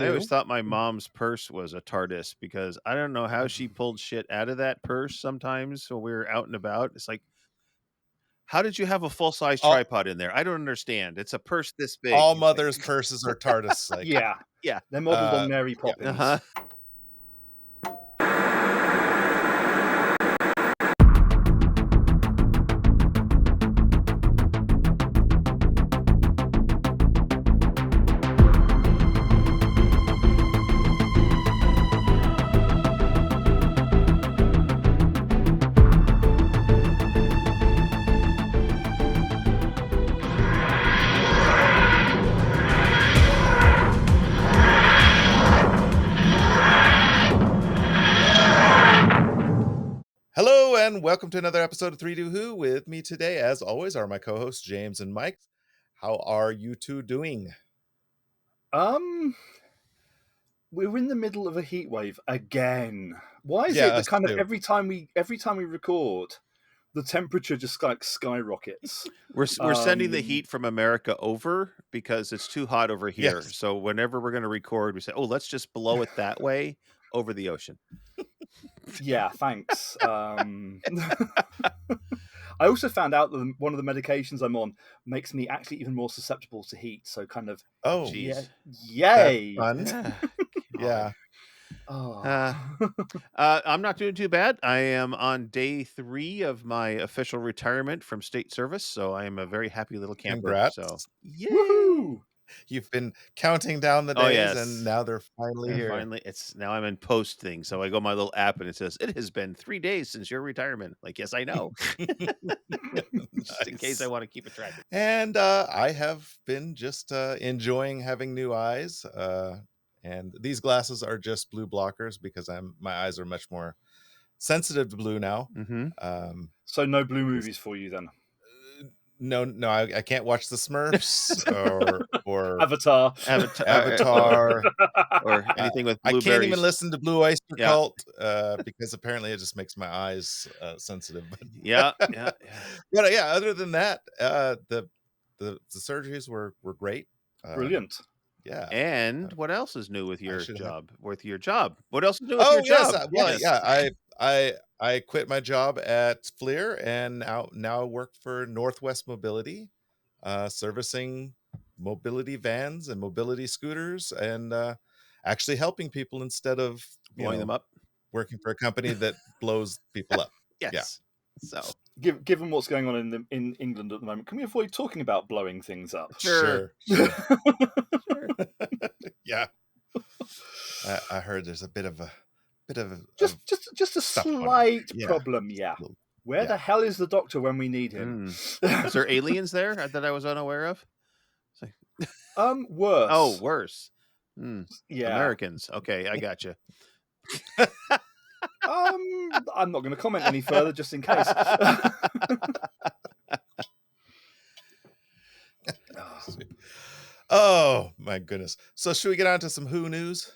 I always Do. thought my mom's purse was a TARDIS because I don't know how she pulled shit out of that purse sometimes when we were out and about. It's like, how did you have a full size All tripod in there? I don't understand. It's a purse this big. all It's like, mothers' purses are TARDIS like. Yeah, yeah. they're modeled on Uh, Mary yeah. Poppins. Uh-huh. Hello and welcome to another episode of Three Do Who. With me today, as always, are my co-hosts James and Mike. How are you two doing? Um, we're in the middle of a heat wave again. Why is Yeah, it that us kind of too. every time we record, the temperature just like skyrockets? We're sending the Um, heat from America over because it's too hot over here. Yes. So whenever we're going to record, we say, "Oh, let's just blow it that way over the ocean." yeah, thanks. I also found out that one of the medications I'm on makes me actually even more susceptible to heat. So kind of, Oh, yeah, Jeez. that's yay! fun. Yeah. Yeah. Golly. Uh, Oh, I'm not doing too bad. I am on day 3 of my official retirement from state service, so I am a very happy little camper. So, Congrats. yay! woohoo! You've been counting down the Oh days and yes. now they're finally And here. finally, it's now I'm in post thing. So I go on my little app and it says, "It has been 3 days since your retirement." Like, yes, I know. Just in case I Nice. want to keep a track. And I have been just enjoying having new eyes. And these glasses are just blue blockers because my eyes are much more sensitive to blue now. Mhm. Um, So no blue this- movies for you then. no, I can't watch the Smurfs or Avatar. Avatar. Or Uh, anything with I can't even blueberries. listen to Blue Oyster Yeah. Cult because apparently it just makes my eyes sensitive. Yeah, yeah, yeah. But yeah, other than that, the surgeries were great. Um, Brilliant. yeah, And what else is new with I your should have. job? With your job? What else is new with Oh your yes, job? well Yes. yeah, I quit my job at FLIR and now I work for Northwest Mobility, servicing mobility vans and mobility scooters and actually helping people instead of Blowing them up? working for a company that blows people up. Yeah. Yes. So, Given what's going on in England at the moment, can we avoid talking about blowing things up? sure, Sure. sure. Yeah. I heard there's a bit of just a stuff going on. slight Yeah. problem, yeah. Little- Where Yeah. the hell is the doctor when we need him? Is there aliens there that I was unaware of? It's like, oh, Worse. worse. Hmm. Yeah. Americans. Okay, I gotcha. I'm not going to comment any further, just in case. Oh my goodness. So should we get on to some Who news?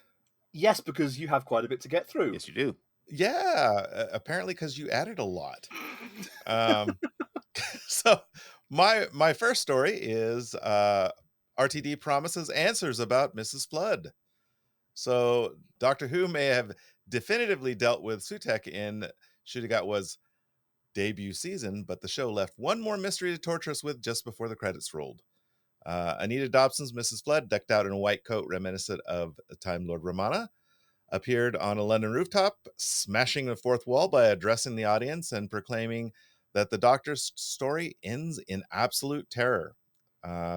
Yes, because you have quite a bit to get through. Yes, you do. Yeah, apparently because you added a lot. Um, so my first story is RTD promises answers about Mrs. Flood. So Doctor Who may have definitively dealt with Sutek in Shurigatwa's debut season, but the show left one more mystery to torture us with just before the credits rolled. Anita Dobson's Mrs. Flood, decked out in a white coat reminiscent of Time Lord Romana, appeared on a London rooftop, smashing the fourth wall by addressing the audience and proclaiming that the Doctor's story ends in absolute terror.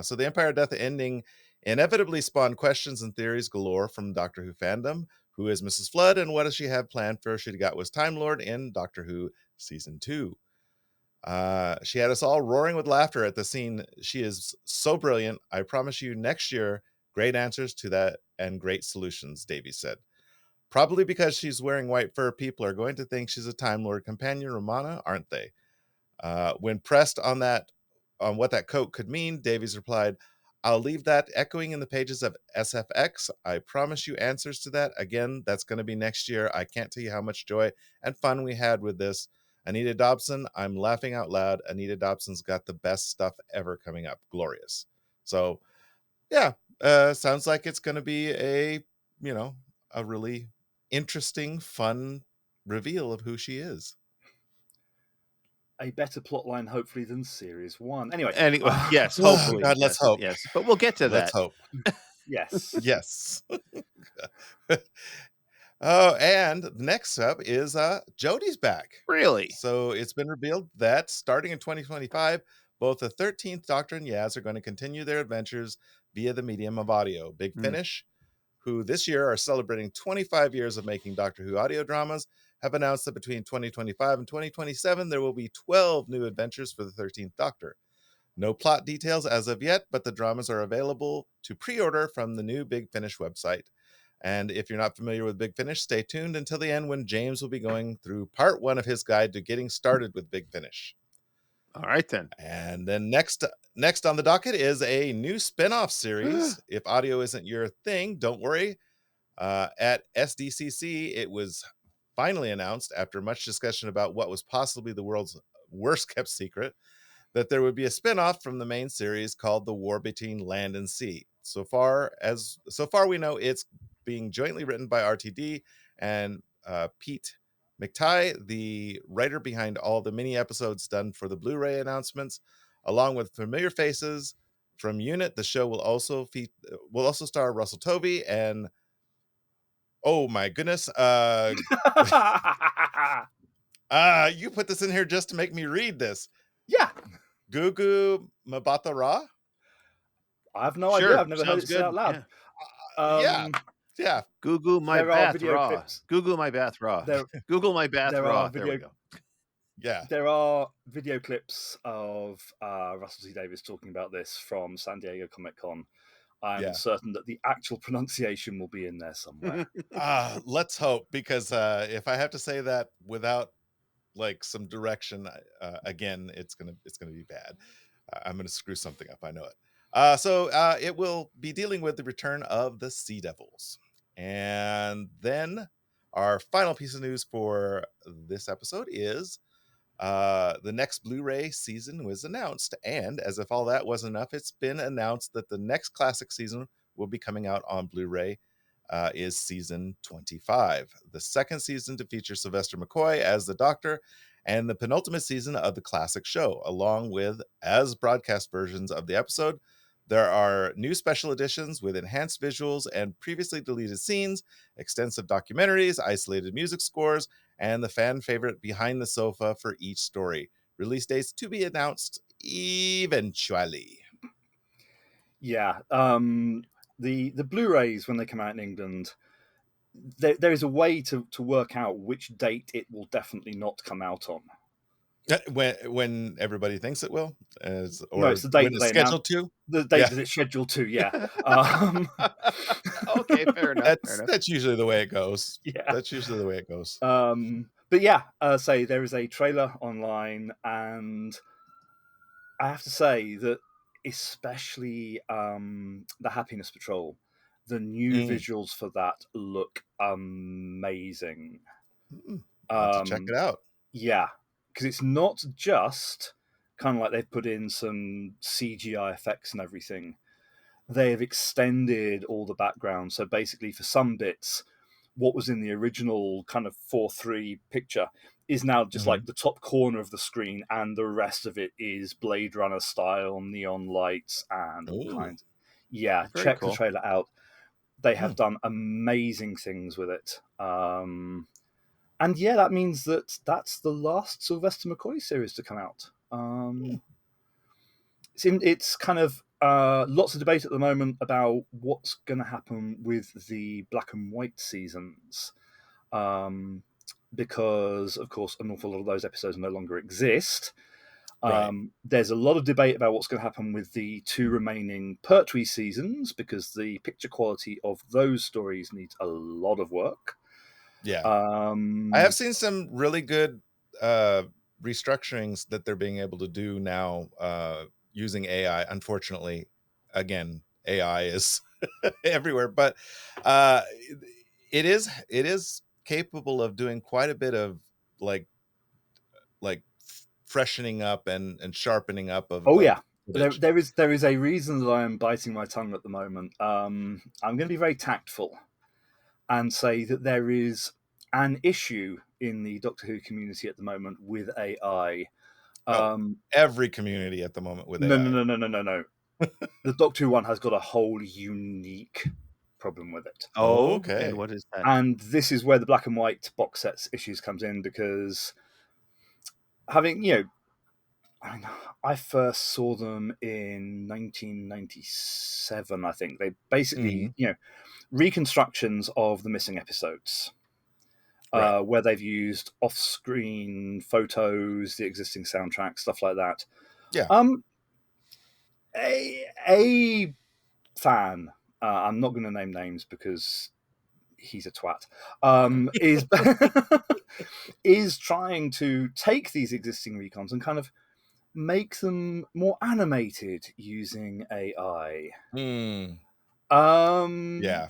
So the Empire of Death ending inevitably spawned questions and theories galore from Doctor Who fandom. Who is Mrs. Flood, and what does she have planned for Shurigatwa's Time Lord in Doctor Who Season 2? She had us all roaring with laughter at the scene. She is so brilliant. I promise you next year, great answers to that and great solutions, Davies said. Probably because she's wearing white fur, people are going to think she's a Time Lord companion, Romana, aren't they? When pressed on what that coat could mean, Davies replied, I'll leave that echoing in the pages of SFX. I promise you answers to that. Again, that's going to be next year. I can't tell you how much joy and fun we had with this. Anita Dobson, I'm laughing out loud. Anita Dobson's got the best stuff ever coming up. Glorious. So, yeah, sounds like it's going to be a a really interesting, fun reveal of who she is. A better plotline, hopefully, than series 1. Anyway, Anyway, yes, Oh, hopefully. God, let's Yes, hope. yes. But we'll get to Let's that. hope. yes. Yes. Oh, and next up is Jodie's back. Really? So it's been revealed that starting in 2025, both the 13th Doctor and Yaz are going to continue their adventures via the medium of audio. Big Hmm. Finish, who this year are celebrating 25 years of making Doctor Who audio dramas, have announced that between 2025 and 2027, there will be 12 new adventures for the 13th Doctor. No plot details as of yet, but the dramas are available to pre-order from the new Big Finish website. And if you're not familiar with Big Finish, stay tuned until the end when James will be going through part 1 of his guide to getting started with Big Finish. All right, then. And then next on the docket is a new spin-off series. If audio isn't your thing, don't worry. At SDCC, it was finally announced, after much discussion about what was possibly the world's worst kept secret, that there would be a spin-off from the main series called The War Between Land and Sea. So far we know it's being jointly written by RTD and Pete McTighe, the writer behind all the mini episodes done for the Blu-ray announcements, along with familiar faces from Unit. The show will also star Russell Tovey and, oh my goodness, you put this in here just to make me read this. Yeah. Gugu Mbatha-Raw? I have no Sure, idea. I've never heard sounds it said out loud. Yeah. Google my There are bath video raw. clips. Google my bath raw. There- Google my bath there raw. are There we video- go. Yeah. There are video clips of Russell T Davies talking about this from San Diego Comic-Con. I'm Yeah. certain that the actual pronunciation will be in there somewhere. Let's hope, because if I have to say that without like some direction, again, it's gonna be bad. I'm gonna screw something up. I know it. So it will be dealing with the return of the Sea Devils. And then our final piece of news for this episode is the next Blu-ray season was announced, and as if all that wasn't enough, it's been announced that the next classic season will be coming out on Blu-ray. Is season 25, the second season to feature Sylvester McCoy as the Doctor, and the penultimate season of the classic show, along with as broadcast versions of the episode. There are new special editions with enhanced visuals and previously deleted scenes, extensive documentaries, isolated music scores, and the fan favorite Behind the Sofa for each story. Release dates to be announced eventually. Yeah. The Blu-rays, when they come out in England, there is a way to work out which date it will definitely not come out on. When everybody thinks it will, No, it's the date when that it's they scheduled to. The date Yeah. that it's scheduled to, yeah. Okay, fair enough. That's usually the way it goes. Yeah. That's usually the way it goes. But yeah, say there is a trailer online, and I have to say that especially the Happiness Patrol, the new visuals for that look amazing. I'll have to check it out. Yeah, because it's not just kind of like they've put in some CGI effects and everything. They have extended all the background. So basically, for some bits, what was in the original kind of 4:3 picture is now just like the top corner of the screen, and the rest of it is Blade Runner style neon lights and all kinds. Yeah, Very check cool. the trailer out. They have done amazing things with it. And yeah, that means that that's the last Sylvester McCoy series to come out. It's kind of lots of debate at the moment about what's going to happen with the black and white seasons, because of course an awful lot of those episodes no longer exist. Right. There's a lot of debate about what's going to happen with the 2 remaining Pertwee seasons, because the picture quality of those stories needs a lot of work. Yeah. I have seen some really good restructurings that they're being able to do now using AI. Unfortunately, again, AI is everywhere, but it is capable of doing quite a bit of like freshening up and sharpening up of. Oh yeah, there is a reason that I am biting my tongue at the moment. I'm going to be very tactful. and say that there is an issue in the Doctor Who community at the moment with AI. Every community at the moment with No, AI. no. The Doctor Who one has got a whole unique problem with it. Oh, Okay. and what is that? And this is where the black and white box sets issues comes in, because having, I first saw them in 1997, I think. They basically, reconstructions of the missing episodes, Right. where they've used off-screen photos, the existing soundtrack, stuff like that. Yeah. A fan, I'm not going to name names because he's a twat, is trying to take these existing recons and kind of make them more animated using AI. Yeah.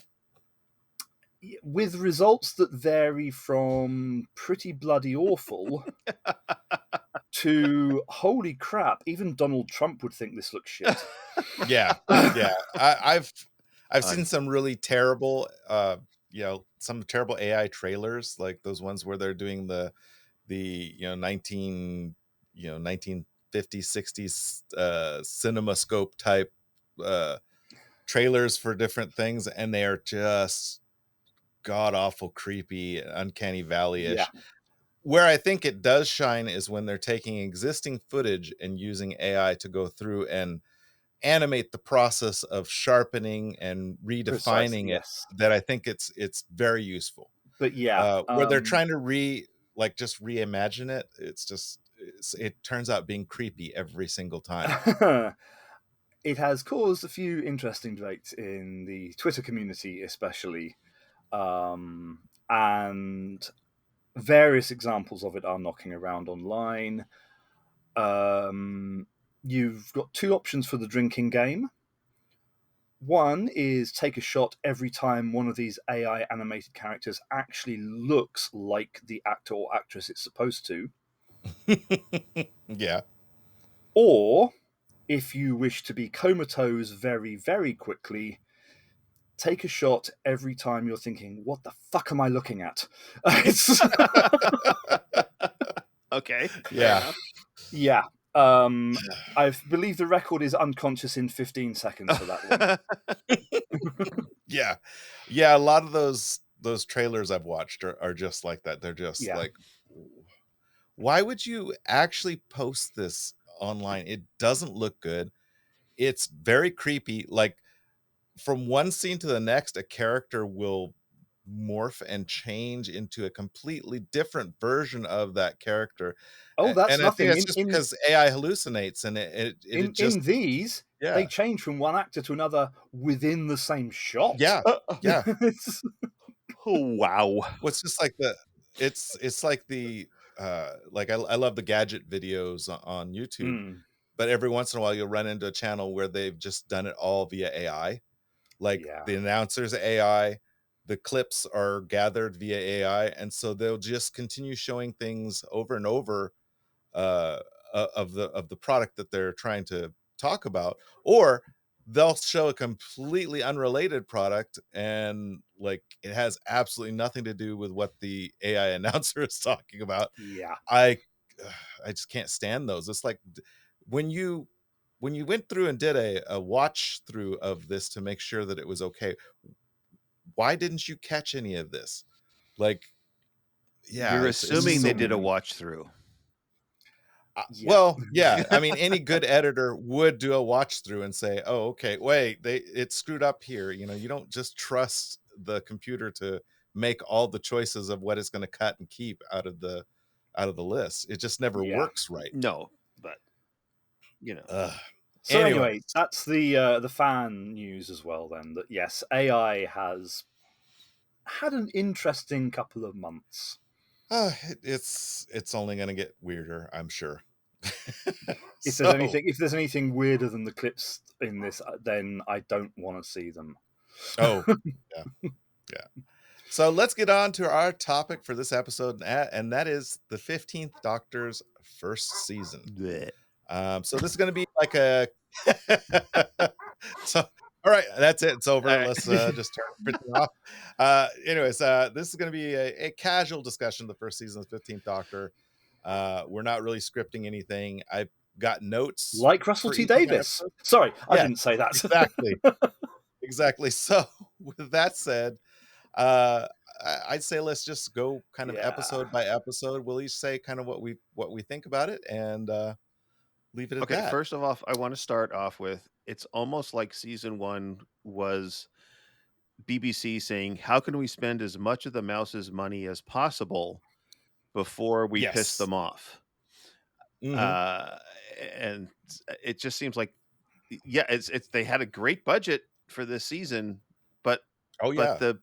With results that vary from pretty bloody awful to holy crap, even Donald Trump would think this looks shit. Yeah. I've seen some really terrible some terrible AI trailers, like those ones where they're doing the 1950s 60s CinemaScope type trailers for different things, and they are just god awful, creepy, uncanny valley-ish. Yeah. Where I think it does shine is when they're taking existing footage and using AI to go through and animate the process of sharpening and redefining Precisely, it. yes. That I think it's very useful. But yeah, where they're trying to just reimagine it, it turns out being creepy every single time. It has caused a few interesting debates in the Twitter community, especially, and various examples of it are knocking around online. You've got two options for the drinking game. One is take a shot every time one of these AI animated characters actually looks like the actor or actress it's supposed to. Yeah. Or, if you wish to be comatose very, very quickly, take a shot every time you're thinking, what the fuck am I looking at? Okay. Yeah. Yeah. I believe the record is unconscious in 15 seconds for that one. Yeah. A lot of those trailers I've watched are just like that. They're just like, why would you actually post this online? It doesn't look good. It's very creepy. Like, from one scene to the next, a character will morph and change into a completely different version of that character. Oh, that's and I think nothing. it's just because AI hallucinates, and it just in these, they change from one actor to another within the same shot. Yeah. Oh, wow. What's just like it's like the like I love the gadget videos on YouTube, but every once in a while you'll run into a channel where they've just done it all via AI. Like, the announcer's AI, the clips are gathered via AI, and so they'll just continue showing things over and over of the product that they're trying to talk about, or they'll show a completely unrelated product, and like it has absolutely nothing to do with what the AI announcer is talking about. I just can't stand those. It's like when you went through and did a watch through of this to make sure that it was okay, why didn't you catch any of this? Like, You're assuming they did a watch through. Well, yeah. I mean, any good editor would do a watch through and say, "Oh, okay, wait, it screwed up here." You don't just trust the computer to make all the choices of what it's going to cut and keep out of the list. It just never works right. No, but So anyway, that's the fan news as well. Then that yes, AI has had an interesting couple of months. It's only going to get weirder, I'm sure. If there's anything weirder than the clips in this, then I don't want to see them. Oh, yeah. So let's get on to our topic for this episode, and that is the 15th Doctor's first season. So this is going to be like a so All right, that's it. It's over. All right. Let's just turn everything off. Anyways, this is going to be a casual discussion of the first season of 15th Doctor. We're not really scripting anything. I've got notes Like Russell for T each of my Davis. episodes. Sorry, I Yeah, didn't say that. exactly. Exactly. So, with that said, I'd say let's just go kind of Yeah. episode by episode. We'll each say kind of what we think about it, and leave it at Okay, that. first of all, I want to start off with it's almost like season 1 was BBC saying, "How can we spend as much of the mouse's money as possible before we piss Yes. them off?" Mhm. And it just seems like, yeah, it's they had a great budget for this season, but Oh but yeah.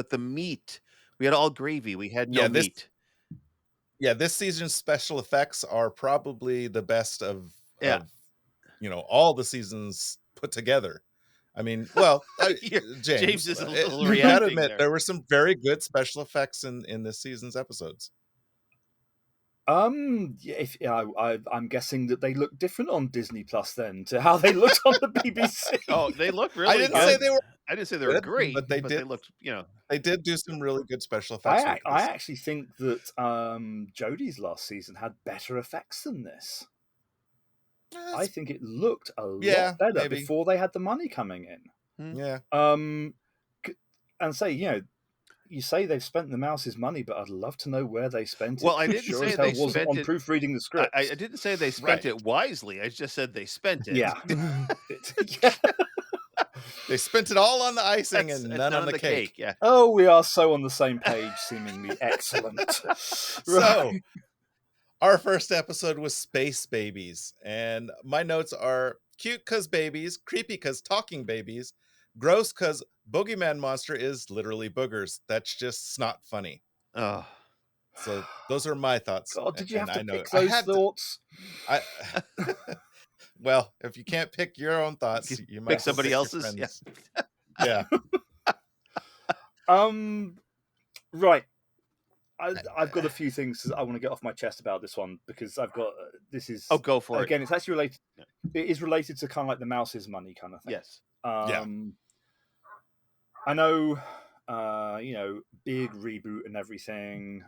the meat, we had all gravy, we had no Yeah, this meat. this season's special effects are probably the best of Yeah. all the seasons put together. I mean, well, James James, is a you little gotta reacting admit there. there were some very good special effects in this season's episodes. I'm guessing that they look different on Disney Plus then to how they looked on the BBC. Oh, they look really I didn't good. say they were I didn't say they were good, great, but they they did looked, they did do some really good special effects work I this. actually think that Jodie's last season had better effects than this. I think it looked a lot better maybe. before they had the money coming in. Yeah. And say, you say they've spent the mouse's money, but I'd love to know where they spent it. Well, I didn't Sure say as hell they wasn't spent on it. proofreading the script. I didn't say they spent it wisely. I just said they spent it. Yeah. They spent it all on the icing and none on the cake. Yeah. Oh, we are so on the same page, seemingly. Excellent. So, our first episode was Space Babies, and my notes are cute because babies, creepy because talking babies, gross because Boogeyman monster is literally boogers. That's just not funny. Oh. So those are my thoughts. God, did you have to And pick those thoughts? Well, if you can't pick your own thoughts, you might pick somebody else's. Yeah. Right. I've got a few things I want to get off my chest about this one because I've got this is. Oh, go for it. Again, it's actually related. It is related to kind of like the mouse's money kind of thing. Yes. I know, big reboot and everything.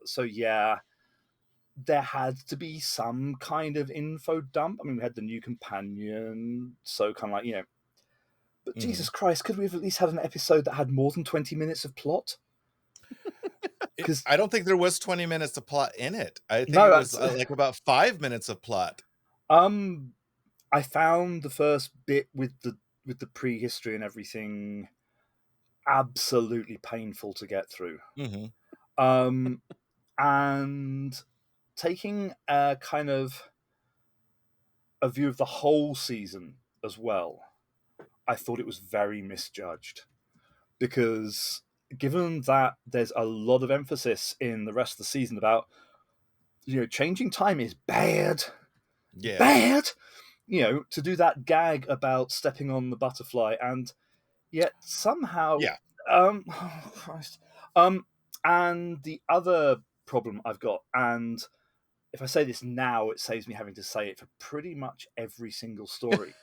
So yeah, there had to be some kind of info dump. I mean, we had the new companion, so kind of like But Jesus Christ, could we have at least had an episode that had more than 20 minutes of plot? Because I don't think there was 20 minutes of plot in it. I think it was like about 5 minutes of plot. I found the first bit with the prehistory and everything absolutely painful to get through. Mm-hmm. And taking a kind of a view of the whole season as well, I thought it was very misjudged because given that there's a lot of emphasis in the rest of the season about changing time is bad. Yeah. Bad. To do that gag about stepping on the butterfly and yet somehow oh Christ. And the other problem I've got, and if I say this now, it saves me having to say it for pretty much every single story,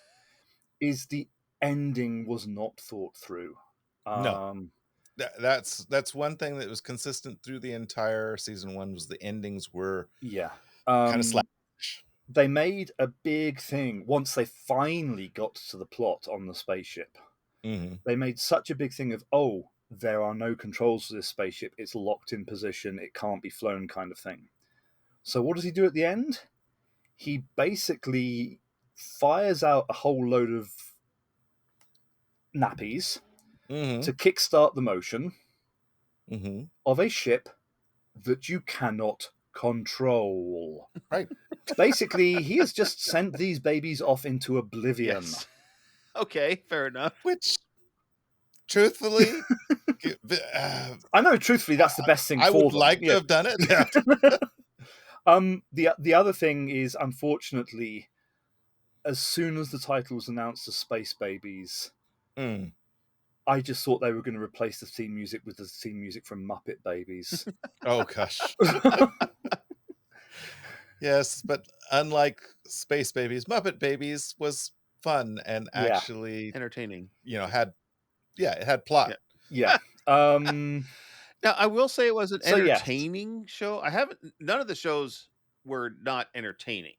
is the ending was not thought through. No. That's one thing that was consistent through the entire season 1 was the endings were kind of slash. They made a big thing once they finally got to the plot on the spaceship. Mm-hmm. They made such a big thing of, there are no controls for this spaceship. It's locked in position. It can't be flown kind of thing. So what does he do at the end? He basically fires out a whole load of nappies to kickstart the motion of a ship that you cannot control. Right. Basically, he has just sent these babies off into oblivion. Yes. Okay, fair enough. Which, truthfully, I know. Truthfully, that's the best thing. I would them. like to have done it. Yeah. The other thing is, unfortunately, as soon as the title was announced as Space Babies, I just thought they were going to replace the theme music with the theme music from Muppet Babies. Oh gosh. Yes, but unlike Space Babies, Muppet Babies was fun and Yeah. actually, Entertaining. it had plot. Yeah. Yeah. Now, I will say it was an So, yes. entertaining show. None of the shows were not entertaining.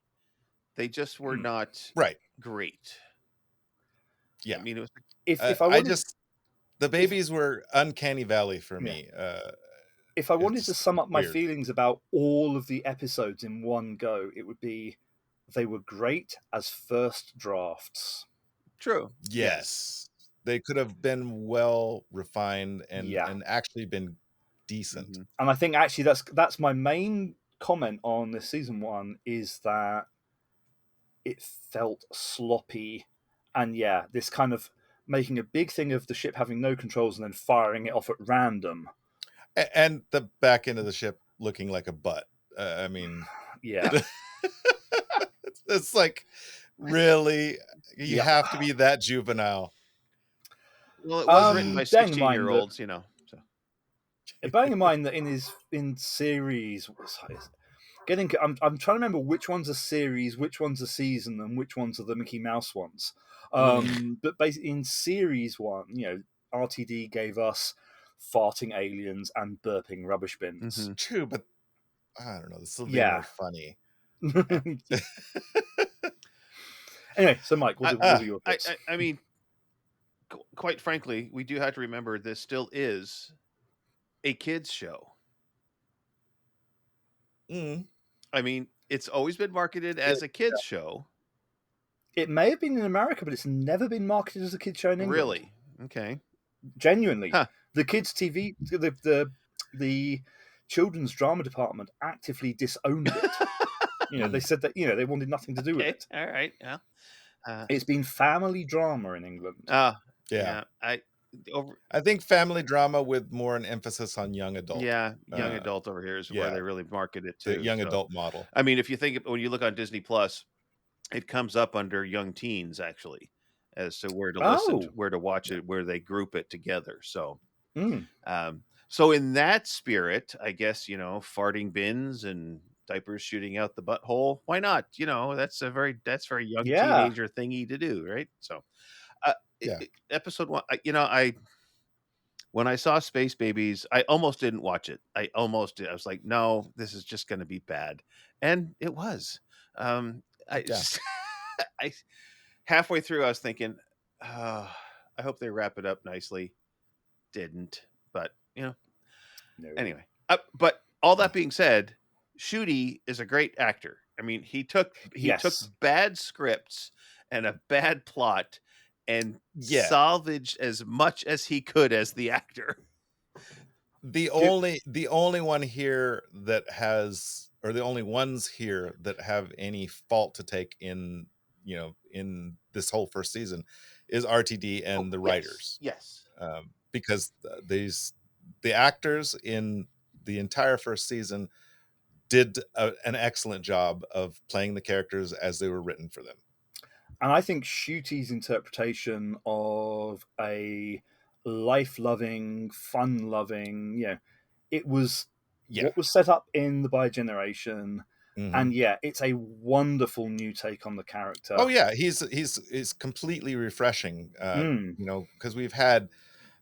They just were not Right. great. Yeah. I mean, it was If I I wanted, just the babies were uncanny valley for Yeah. me. if I it's wanted to just sum up my weird. feelings about all of the episodes in one go, it would be they were great as first drafts. true. Yes. They could have been well refined and Yeah. and actually been decent. Mhm. And I think actually that's my main comment on this season 1 is that it felt sloppy, and this kind of making a big thing of the ship having no controls and then firing it off at random. And the back end of the ship looking like a butt. I mean, Yeah. it's like, really, you Yeah. have to be that juvenile. Well, it was written by bearing in mind 16-year-olds, you know. So bearing in mind that in series, I'm trying to remember which one's a series, which one's a season, and which ones are the Mickey Mouse ones. But basically, in series 1, RTD gave us farting aliens and burping rubbish bins. Mhm. True, but I don't know. This will be Yeah. more funny. Anyway, so Mike, what are your thoughts? I mean, quite frankly, we do have to remember this still is a kids show. Mm. I mean, it's always been marketed as a kids show. It may have been in America, but it's never been marketed as a kids show in England. Really? Okay. Genuinely. Huh. The kids' TV, the children's drama department actively disowned it. They said that they wanted nothing to do with Okay. it. All right. Yeah. It's been family drama in England. Yeah. Over, I think family drama with more an emphasis on young adult. yeah, young adult over here is where yeah. they really market it to. The young adult model. I mean, if you think when you look on Disney Plus, it comes up under young teens actually, as to where to listen, where to watch it, where they group it together. So, so in that spirit, I guess farting bins and diapers shooting out the butthole. Why not? That's very young teenager thingy to do, right? So, episode 1, when I saw Space Babies, I almost didn't watch it. I was like, no, this is just going to be bad, and it was. Just, I halfway through, I was thinking, I hope they wrap it up nicely. Didn't, but No. Anyway. But all that being said, Shooty is a great actor. I mean, he took bad scripts and a bad plot and salvaged as much as he could as the actor. The only one here that has, or the only ones here that have any fault to take in this whole first season is RTD and the writers. Yes. Because the actors in the entire first season did an excellent job of playing the characters as they were written for them. And I think Shooty's interpretation of a life-loving, fun-loving, it was what was set up in the Biogeneration. Mm-hmm. And it's a wonderful new take on the character. Oh yeah, he's completely refreshing. Because we've had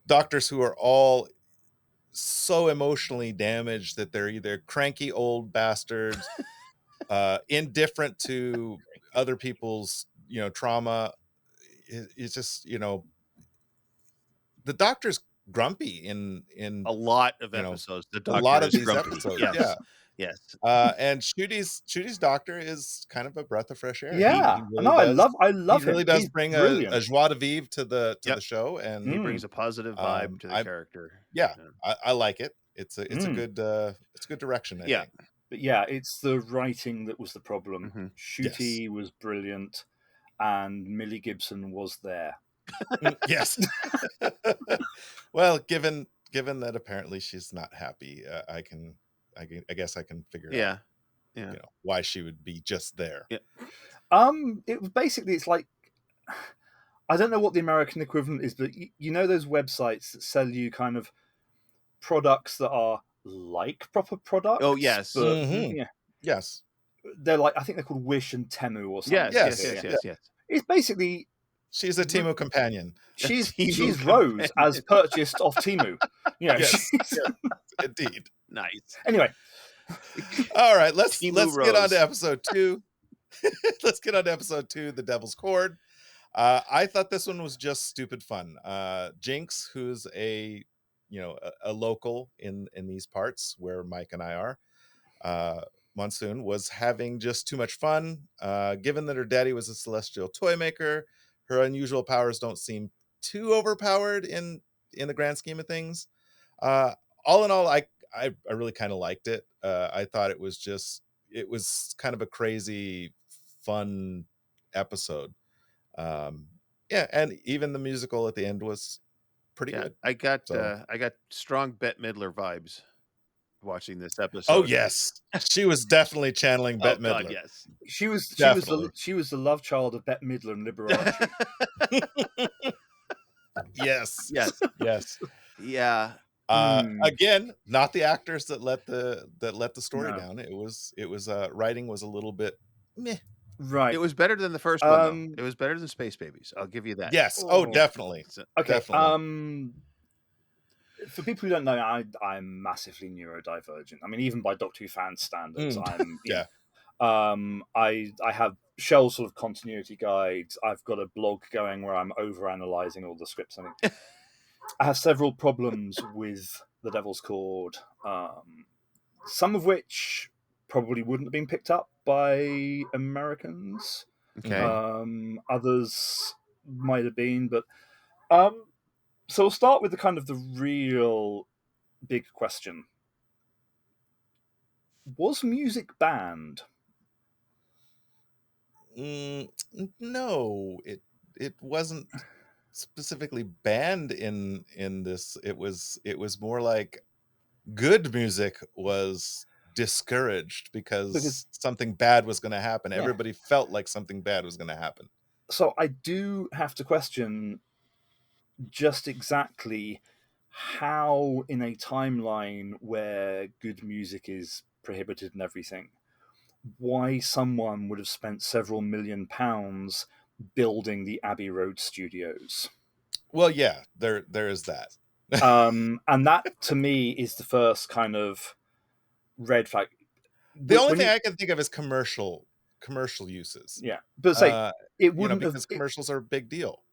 doctors who are all so emotionally damaged that they're either cranky old bastards, indifferent to other people's trauma. It's just the doctor's grumpy in a lot of episodes. The doctor a lot of these grumpy. episodes. Yes. And Shooty's doctor is kind of a breath of fresh air. Yeah. He really I love he really him. does He's bring brilliant. a joie de vivre to the show, and he brings a positive vibe to the character. Yeah. I like it. It's a good direction, I think. But it's the writing that was the problem. Mm-hmm. Shooty was brilliant, and Millie Gibson was there. Yes. Well, given that apparently she's not happy, I guess I can figure out why she would be just there. It was basically, it's like, I don't know what the American equivalent is, but those websites that sell you kind of products that are like proper products. Oh yes. But, yes. They're like, I think they're called Wish and Temu or something. Yes. It's basically She's a Temu companion. She's Temu Rose as companion. purchased off Temu. You know, Yes. she's- Indeed. Nice. Anyway, All right, let's Temu get on Rose. to episode 2. Let's get on to episode 2, The Devil's Chord. I thought this one was just stupid fun. Jinx, who's a local in these parts where Mike and I are, Monsoon was having just too much fun. Given that her daddy was a celestial toy maker, her unusual powers don't seem too overpowered in the grand scheme of things. All in all, I really kind of liked it. I thought it was kind of a crazy, fun episode. Yeah, and even the musical at the end was pretty Yeah, good. I got So- I got strong Bette Midler vibes watching this Oh episode. yes, she was definitely channeling Bette God, Midler. yes. she was Definitely. the love child of Bette Midler and Liberace. Yes, Yes. yes. Yeah. Again, not the actors that let the story No. down. It was writing was a little bit meh. Right. It was better than the first one, though. Um, It was better than Space Babies. I'll give you that. Yes. Oh. Oh, definitely. So- Okay. Definitely. For people who don't know, I'm massively neurodivergent. I mean, even by Doctor Who fan standards, I'm Yeah. I have shelves full of continuity guides. I've got a blog going where I'm overanalyzing all the scripts. I mean, I have several problems with The Devil's Chord, some of which probably wouldn't have been picked up by Americans. Okay. Others might have been, but so we'll start with the real big question. Was music banned? No, it wasn't specifically banned in this. It was more like good music was discouraged because something bad was going to happen. Yeah. Everybody felt like something bad was going to happen. So I do have to question just exactly how, in a timeline where good music is prohibited and everything, why someone would have spent several £1 million building the Abbey Road studios. Well, yeah, there is that. And that to me is the first kind of red flag. The only thing I can think of is commercial uses. Yeah, but say it wouldn't because commercials are a big deal.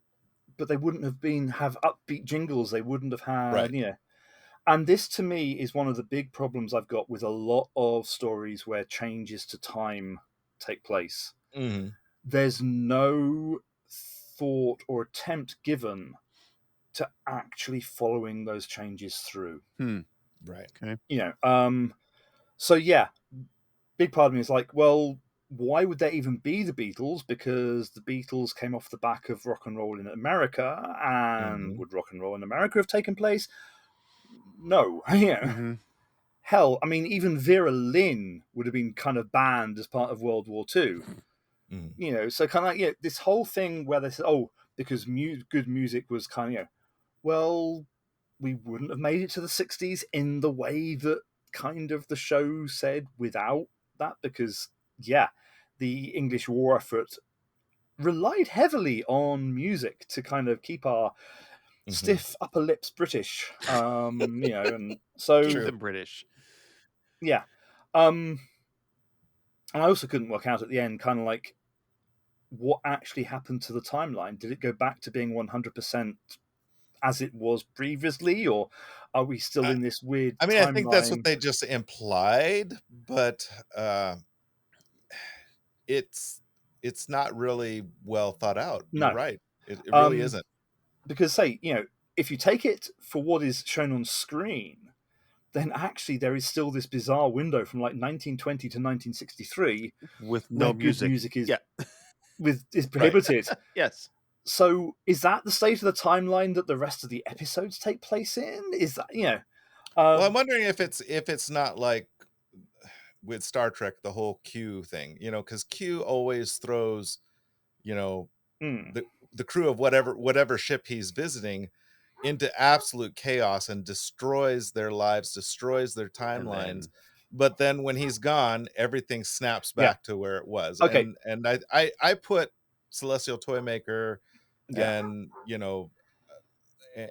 But they wouldn't have upbeat jingles. They wouldn't have had, Right. And this to me is one of the big problems I've got with a lot of stories where changes to time take place. Mm-hmm. There's no thought or attempt given to actually following those changes through. Right. Okay. So yeah, big part of me is like, well, why would there even be the Beatles? Because the Beatles came off the back of rock and roll in America, and would rock and roll in America have taken place? No. Mm-hmm. Hell, I mean, even Vera Lynn would have been kind of banned as part of World War II. Mm-hmm. So kind of like, this whole thing where they said, oh, because good music was kind of, well, we wouldn't have made it to the 60s in the way that kind of the show said without that, because the English war effort relied heavily on music to kind of keep our stiff upper lips British, and so Keep them British. Yeah. And I also couldn't work out at the end kind of like what actually happened to the timeline. Did it go back to being 100% as it was previously, or are we still in this weird I mean, timeline? I think that's what they just implied, but it's not really well thought out. No. You're right. It really isn't. Because say, if you take it for what is shown on screen, then actually there is still this bizarre window from like 1920 to 1963 with no music. Good music is is prohibited. Right. Yes. So is that the state of the timeline that the rest of the episodes take place in? Is that well, I'm wondering if it's not like with Star Trek, the whole Q thing, because Q always throws, the crew of whatever ship he's visiting into absolute chaos and destroys their lives, destroys their timelines. But then when he's gone, everything snaps back to where it was. Okay. And I put Celestial Toymaker Yeah. and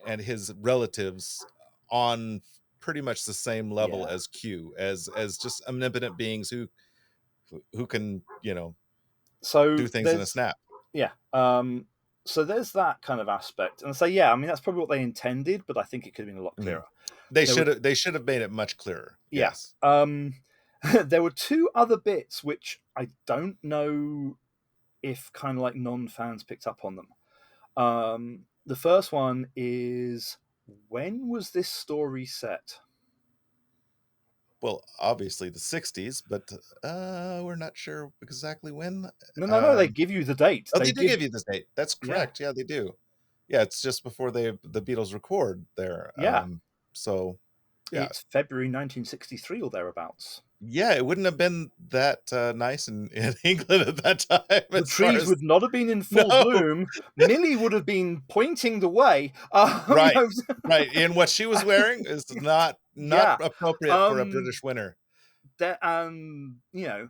and his relatives on pretty much the same level Yeah. as Q, as just omnipotent beings who can So do things in a there's snap. yeah. So there's that kind of aspect, and so yeah, I mean that's probably what they intended, but I think it could have been a lot Mhm. clearer. They There were should have made it much clearer. yeah. Yes. There were two other bits which I don't know if kind of like non-fans picked up on them. The first one is, when was this story set? Well, obviously the 60s, but we're not sure exactly when. No. They give you the date. Oh, They they do give give you this date. That's yeah, correct. Yeah, they do. Yeah, it's just before the Beatles record there. yeah. So yeah, It's February 1963 or thereabouts. yeah, it wouldn't have been that nice in England at that time. The As far trees as would not have been in full no, bloom. Millie would have been pointing the way. You right, know, right. And what she was wearing is not yeah. appropriate for a Um, British winter. that you know,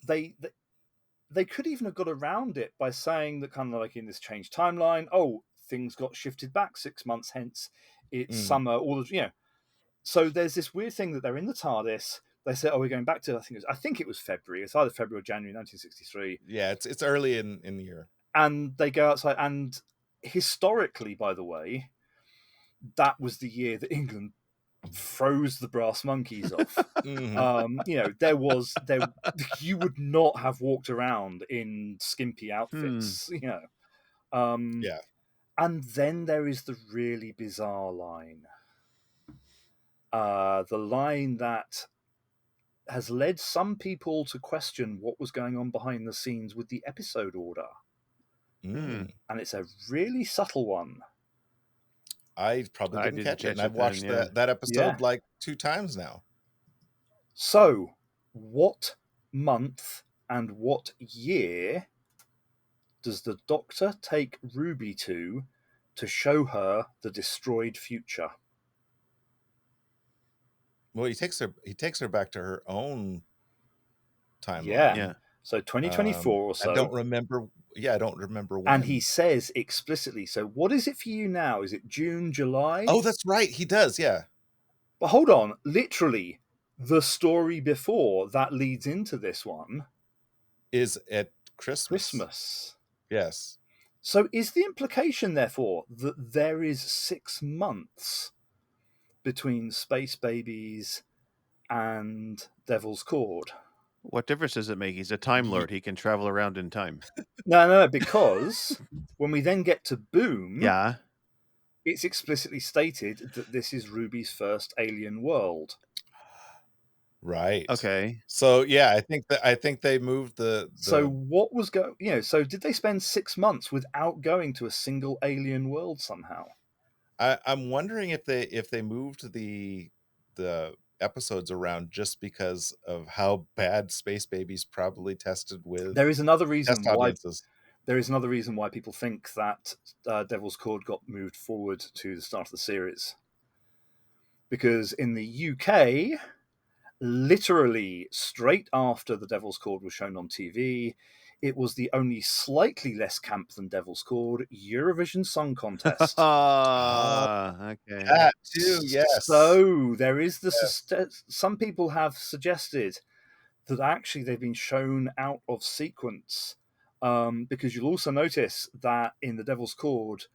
they, they they could even have got around it by saying that kind of like in this changed timeline, oh, things got shifted back 6 months, hence it's Mm. summer. All of So there's this weird thing that they're in the TARDIS. They say, "Oh, we're going back to I think it was February. It's either February or January 1963." Yeah, it's early in the year. And they go outside, and historically, by the way, that was the year that England froze the brass monkeys off. Mhm. There you would not have walked around in skimpy Hmm. outfits. Um, Yeah. and then there is the really bizarre line. The line that has led some people to question what was going on behind the scenes with the episode order. Mm. And it's a really subtle one. I probably I didn't didn't catch it, catch and I've it then, watched yeah. that Yeah. episode like 2 times now. So, what month and what year does the Doctor take Ruby to show her the destroyed future? Well, he takes her back to her own Yeah. timeline. Yeah. So 2024 or I so. don't remember. Yeah, I don't remember when. And he says explicitly, so what is it for you now? Is it June, July? Oh, that's right. He does. Yeah. But hold on, literally, the story before that leads into this one, Is at Christmas. Christmas. Yes. So is the implication, therefore, that there is 6 months between Space Babies and Devil's Cord? What difference does it make? He's a Time Ye- Lord. He can travel around in time. No, because when we then get to Boom, Yeah. it's explicitly stated that this is Ruby's first alien world. Right. Okay. So yeah, I think they moved the So what was so did they spend 6 months without going to a single alien world somehow? I'm wondering if they moved the episodes around just because of how bad Space Babies probably tested with There is another reason test why audiences. people think that Devil's Cord got moved forward to the start of the series. Because in the UK, literally straight after the Devil's Cord was shown on TV, it was the only slightly less camp than Devil's Cord Eurovision Song Contest. Okay. That too, yes. So there is some people have suggested that actually they've been shown out of sequence, because you'll also notice that in the Devil's Cord,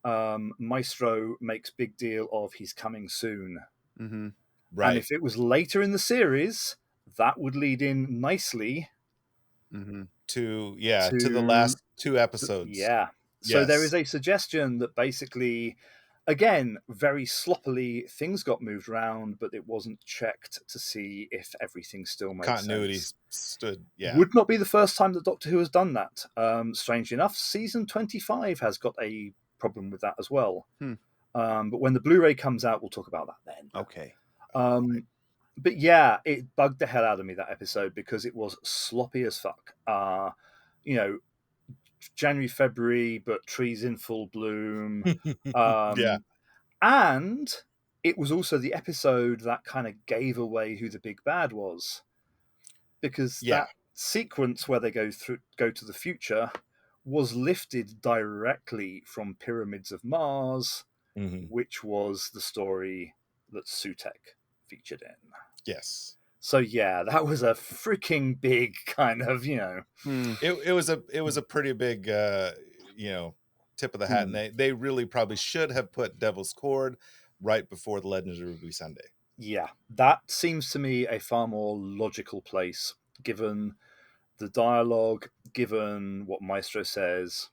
Maestro makes big deal of he's coming soon. Mm-hmm. Right. And if it was later in the series, that would lead in nicely Mm-hmm. to the last 2 episodes. Yeah. So there Yes. is a suggestion that basically, again, very sloppily, things got moved around, but it wasn't checked to see if everything still made Continuity sense. stood. Yeah. Would not be the first time that Doctor Who has done that. Strangely enough, season 25 has got a problem with that as well. But when the Blu-ray comes out, we'll talk about that then. Okay. But yeah, it bugged the hell out of me, that episode, because it was sloppy as fuck. January, February, but trees in full bloom. Yeah. And it was also the episode that kind of gave away who the big bad was. Because Yeah. that sequence where they go to the future was lifted directly from Pyramids of Mars, Mhm. which was the story that Sutek featured in. Yes. So yeah, that was a freaking big kind of, Hmm. It was a pretty big tip of the hat, and they really probably should have put Devil's Cord right before the Legends of Ruby Sunday. Yeah, that seems to me a far more logical place, given the dialogue, given what Maestro says,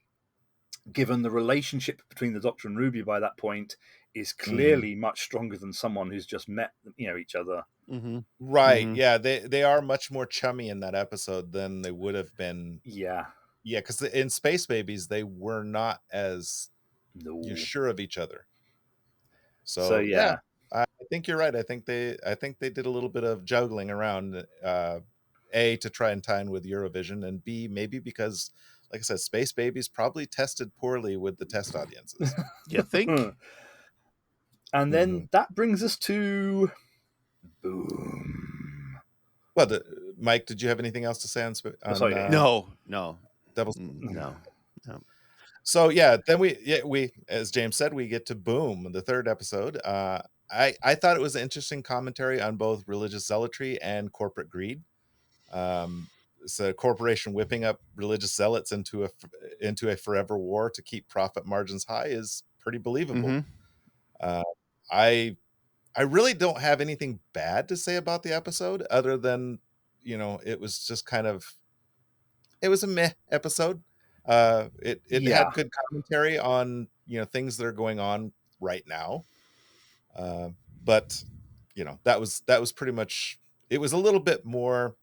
given the relationship between the Doctor and Ruby by that point is clearly much stronger than someone who's just met, each other. Mm-hmm. Right. Mhm. Yeah, they are much more chummy in that episode than they would have been. Yeah. Yeah, because in Space Babies, they were not as No. sure of each other. So So yeah, yeah. I think you're right. I think they did a little bit of juggling around, A, to try and tie in with Eurovision, and B, maybe because, like I said, Space Babies probably tested poorly with the test audiences. You think? And then that brings us to Boom. Well, Mike, did you have anything else to say on sorry, Dave. No. Devil's? No. So yeah, then we, as James said, we get to Boom, the third episode. I thought it was an interesting commentary on both religious zealotry and corporate greed. It's a corporation whipping up religious zealots into a forever war to keep profit margins high is pretty believable. Mhm. I really don't have anything bad to say about the episode, other than it was just it was a meh episode. It Yeah. had good commentary on things that are going on right now, but that was pretty much. It was a little bit more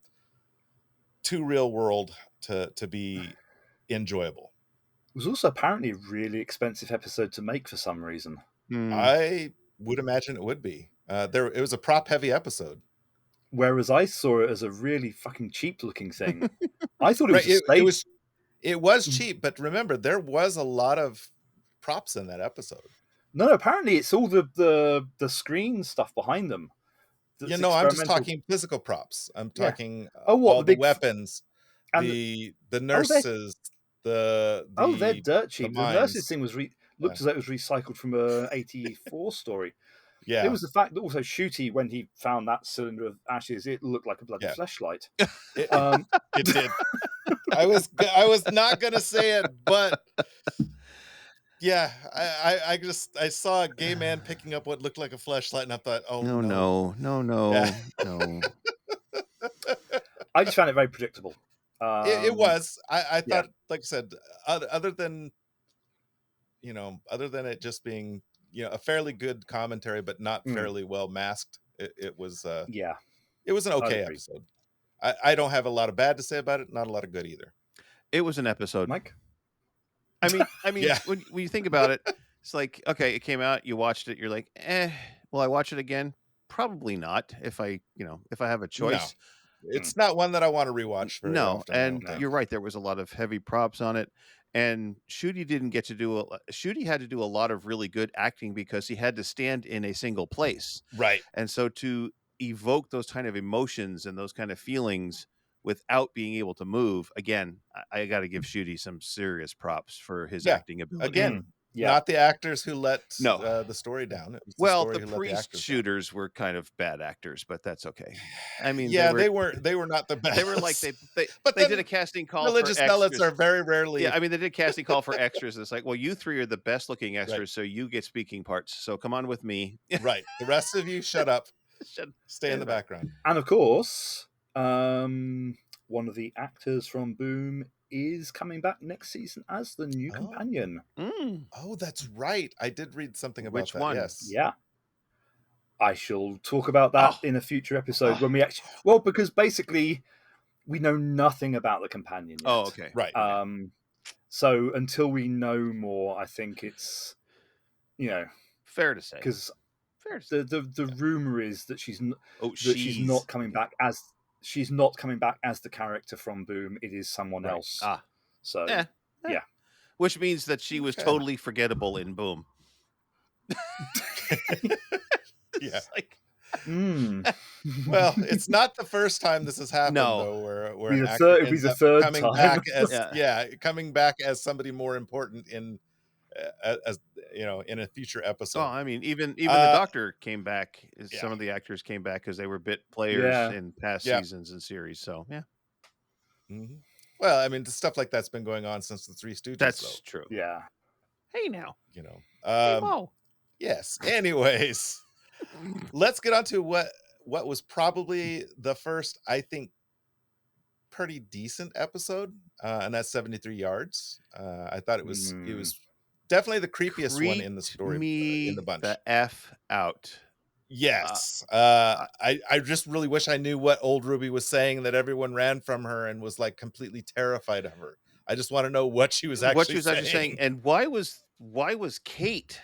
too real world to be enjoyable. It was also apparently a really expensive episode to make for some reason. I would imagine it would be. It was a prop heavy episode. Whereas I saw it as a really fucking cheap looking thing. I thought it was Right, a stage. it was cheap, but remember there was a lot of props in that episode. No, apparently it's all the screen stuff behind them. I'm just talking physical props. I'm talking all the weapons, and the nurses, they're dirt cheap. The nurses thing was looked as though it was recycled from a '84 story. Yeah, It was the fact that also Shooty, when he found that cylinder of ashes, it looked like a bloody fleshlight. It did. I was not gonna say it, but yeah, I saw a gay man picking up what looked like a fleshlight, and I thought, oh no. No. I just found it very predictable. It was. I thought, like I said, other than it just being a fairly good commentary, but not fairly well masked, it was it was an okay episode. I don't have a lot of bad to say about it, not a lot of good either. It was an episode. Mike? I mean, Yeah. when you think about it, it's like, okay, it came out, you watched it, you're like, will I watch it again? Probably not. If I have a choice. No. It's not one that I want to rewatch very often. And you're right, there was a lot of heavy props on it. And Shooty didn't get to do Shooty had to do a lot of really good acting because he had to stand in a single place. Right. And so to evoke those kind of emotions and those kind of feelings without being able to move, again, I got to give Shooty some serious props for his acting ability. Again, not the actors who let No. the story down. It was the priest shooters were kind of bad actors, but that's okay. I mean, they were not the best. They were like but they did a casting call. Religious for zealots are very rarely. Yeah, I mean, they did a casting call for extras. It's like, well, you three are the best looking extras, Right. so you get speaking parts. So come on with me. Right. The rest of you, shut up. Stay in the background. And of course, one of the actors from Boom is coming back next season as the new companion. Oh, that's right. I did read something about Which that. one? Yes. Yeah. I shall talk about that in a future episode when we actually. Well, because basically, we know nothing about the companion yet. Oh, okay. Right. So until we know more, I think it's fair to say because the rumor is that she's not coming back as the character from Boom. It is someone else. So yeah, which means that she was totally forgettable in Boom. Yeah. Mm. Well, it's not the first time this has happened, No. though, where Be an the actor third. It'll be ends the up third coming time. back as Yeah. coming back as somebody more important in as in a future Well, episode. I mean, even the Uh, Doctor came back. yeah, Some of the actors came back because they were bit players Yeah. in past yeah. seasons and series. So yeah, Mhm. Well, I mean, the stuff like that's been going on since the Three Stooges, though. that's true. Yeah. Hey now, You know. hey Mo. Yes. Anyways, let's get on to what was probably the first, I think, pretty decent episode, and that's 73 Yards. I thought it Mm. was definitely the creepiest one in the Creeped story in the me bunch. the f out. Uh, Yes. uh, I just really wish I knew what old Ruby was saying, that everyone ran from her and was like completely terrified of her. I just want to know what she was what she actually was actually saying, saying. and why was Kate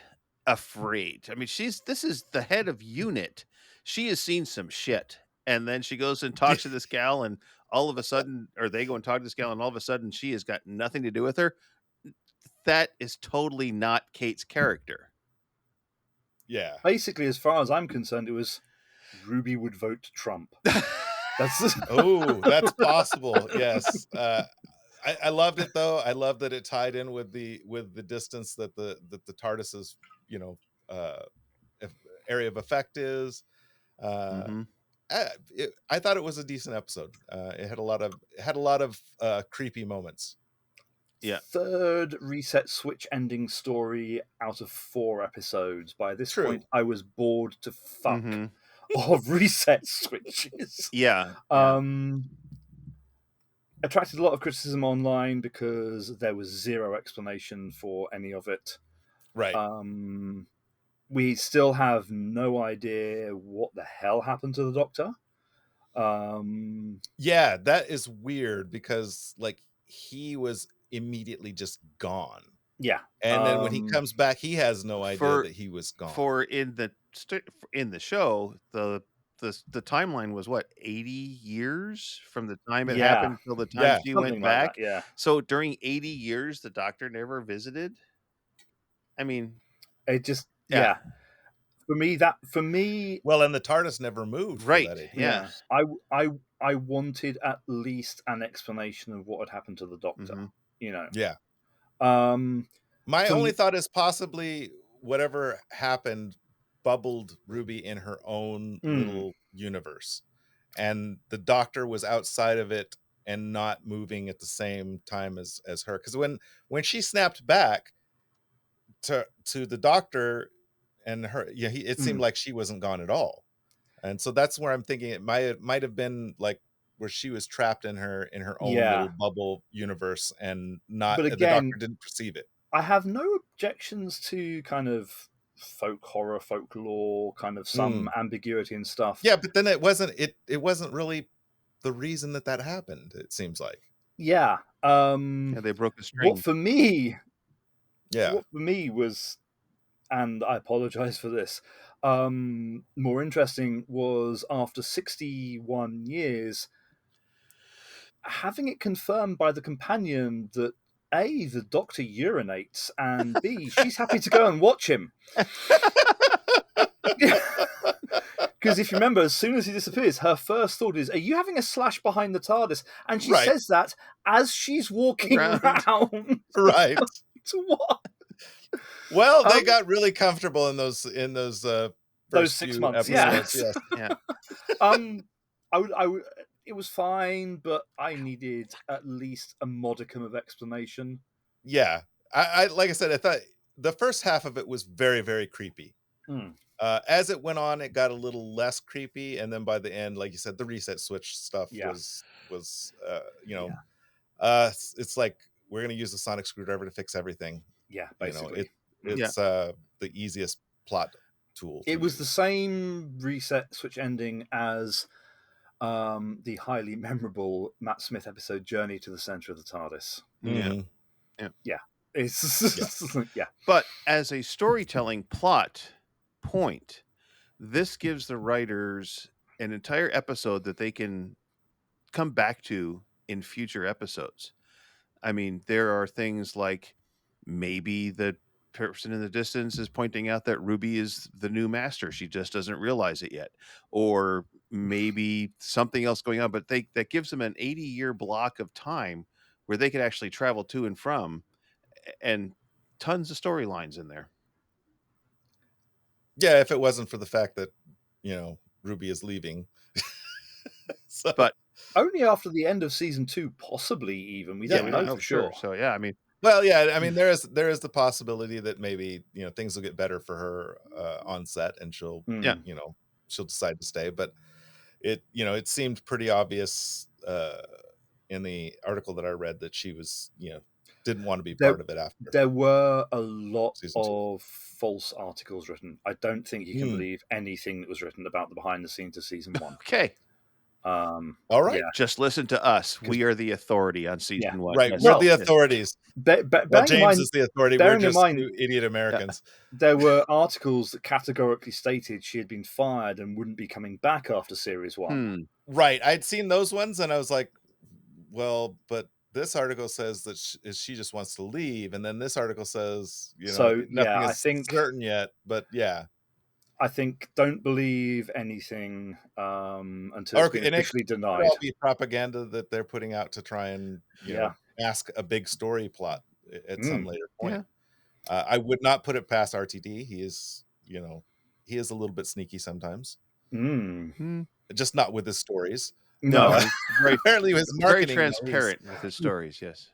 afraid? I mean, this is the head of unit. She has seen some shit, and then she goes and talks to this gal, and all of a sudden, or they go and talk to this gal, and all of a sudden, she has got nothing to do with her. That is totally not Kate's character. Yeah. Basically, as far as I'm concerned, it was Ruby would vote Trump. That's Oh, that's possible. Yes. I loved it, though. I love that it tied in with the distance that the TARDIS's uh, area of effect is. Uh, Hmm. I thought it was a decent episode. It had a lot of creepy moments. Yeah. third reset switch ending story out of 4 episodes. By this True. point, I was bored to fuck Hmm. of reset switches. Yeah. Yeah. Attracted a lot of criticism online because there was zero explanation for any of it. Right. We still have no idea what the hell happened to the Doctor. Yeah, that is weird because like he was immediately just gone. Yeah. And then when he comes back, he has no idea For that he was gone. for in the show, the timeline was what, 80 years from the time it Yeah. happened till the time Yeah. she Something went like back. that, yeah. So during 80 years, the Doctor never visited. I mean, It just yeah. For me, Well, and the TARDIS never moved for Right. that 8 Yeah. I wanted at least an explanation of what had happened to the Doctor. Mhm. You know. Yeah. For My only m- thought is possibly whatever happened bubbled Ruby in her own little universe. And the Doctor was outside of it and not moving at the same time as her. Because when she snapped back to the Doctor and her, yeah, it seemed like she wasn't gone at all. And so that's where I'm thinking it might have been like where she was trapped in her own Yeah. little bubble universe and not But the Doctor again, didn't perceive it. I have no objections to kind of folk horror, folklore, kind of some ambiguity and stuff. Yeah, but then it wasn't really the reason that happened, it seems like. Yeah. Yeah, they broke a string. What for me Yeah. was, and I apologize for this, more interesting was after 61 years, having it confirmed by the companion that A, the Doctor urinates, and B, she's happy to go and watch him. Because if you remember, as soon as he disappears, her first thought is, "Are you having a slash behind the TARDIS?" And she Right. says that as she's walking around. Right. To what? Well, they got really comfortable in those first 6 few months, episodes. yes. Yeah. I would, it was fine, but I needed at least a modicum of explanation. Yeah. I like I said, I thought the first half of it was very, very creepy. As it went on, it got a little less creepy, and then by the end, like you said, the reset switch stuff was it's like we're gonna use the sonic screwdriver to fix everything. Yeah, basically. It's the easiest plot tool. It was the same reset switch ending as the highly memorable Matt Smith episode "Journey to the Center of the TARDIS." Yeah. It's yeah. But as a storytelling plot point, this gives the writers an entire episode that they can come back to in future episodes. I mean, there are things like maybe the person in the distance is pointing out that Ruby is the new master. She just doesn't realize it yet. Or maybe something else going on, but that gives them an 80-year block of time where they could actually travel to and from, and tons of storylines in there. Yeah, if it wasn't for the fact that, Ruby is leaving. So, But Only after the end of season 2, possibly even. We don't know for sure. So yeah, I mean, well, yeah, I mean, there is the possibility that maybe, things will get better for her on set, and she'll, Mm. she'll decide to stay. But it seemed pretty obvious in the article that I read that she was, didn't want to be part of it after. There were a lot Season 2. of false articles written. I don't think you can believe anything that was written about the behind the scenes of season 1. okay, All right. Yeah. just listen to us. We are the authority on season 1. Right, Yes. we're Well, the authorities. Well, Bearing in James mind, is the authority. We're bearing in just mind- two idiot Americans. there were articles that categorically stated she had been fired and wouldn't be coming back after series 1. Right, I'd seen those ones, and I was like, well, but this article says that she just wants to leave, and then this article says, So, nothing I is think- certain yet. But yeah, I think don't believe anything until it's been and officially it could denied. all be propaganda that they're putting out to try and mask a big story plot at some later point. I would not put it past RTD. He is, he is a little bit sneaky sometimes, just not with his stories. No, he's very, Apparently his very marketing, transparent with his stories. Yes,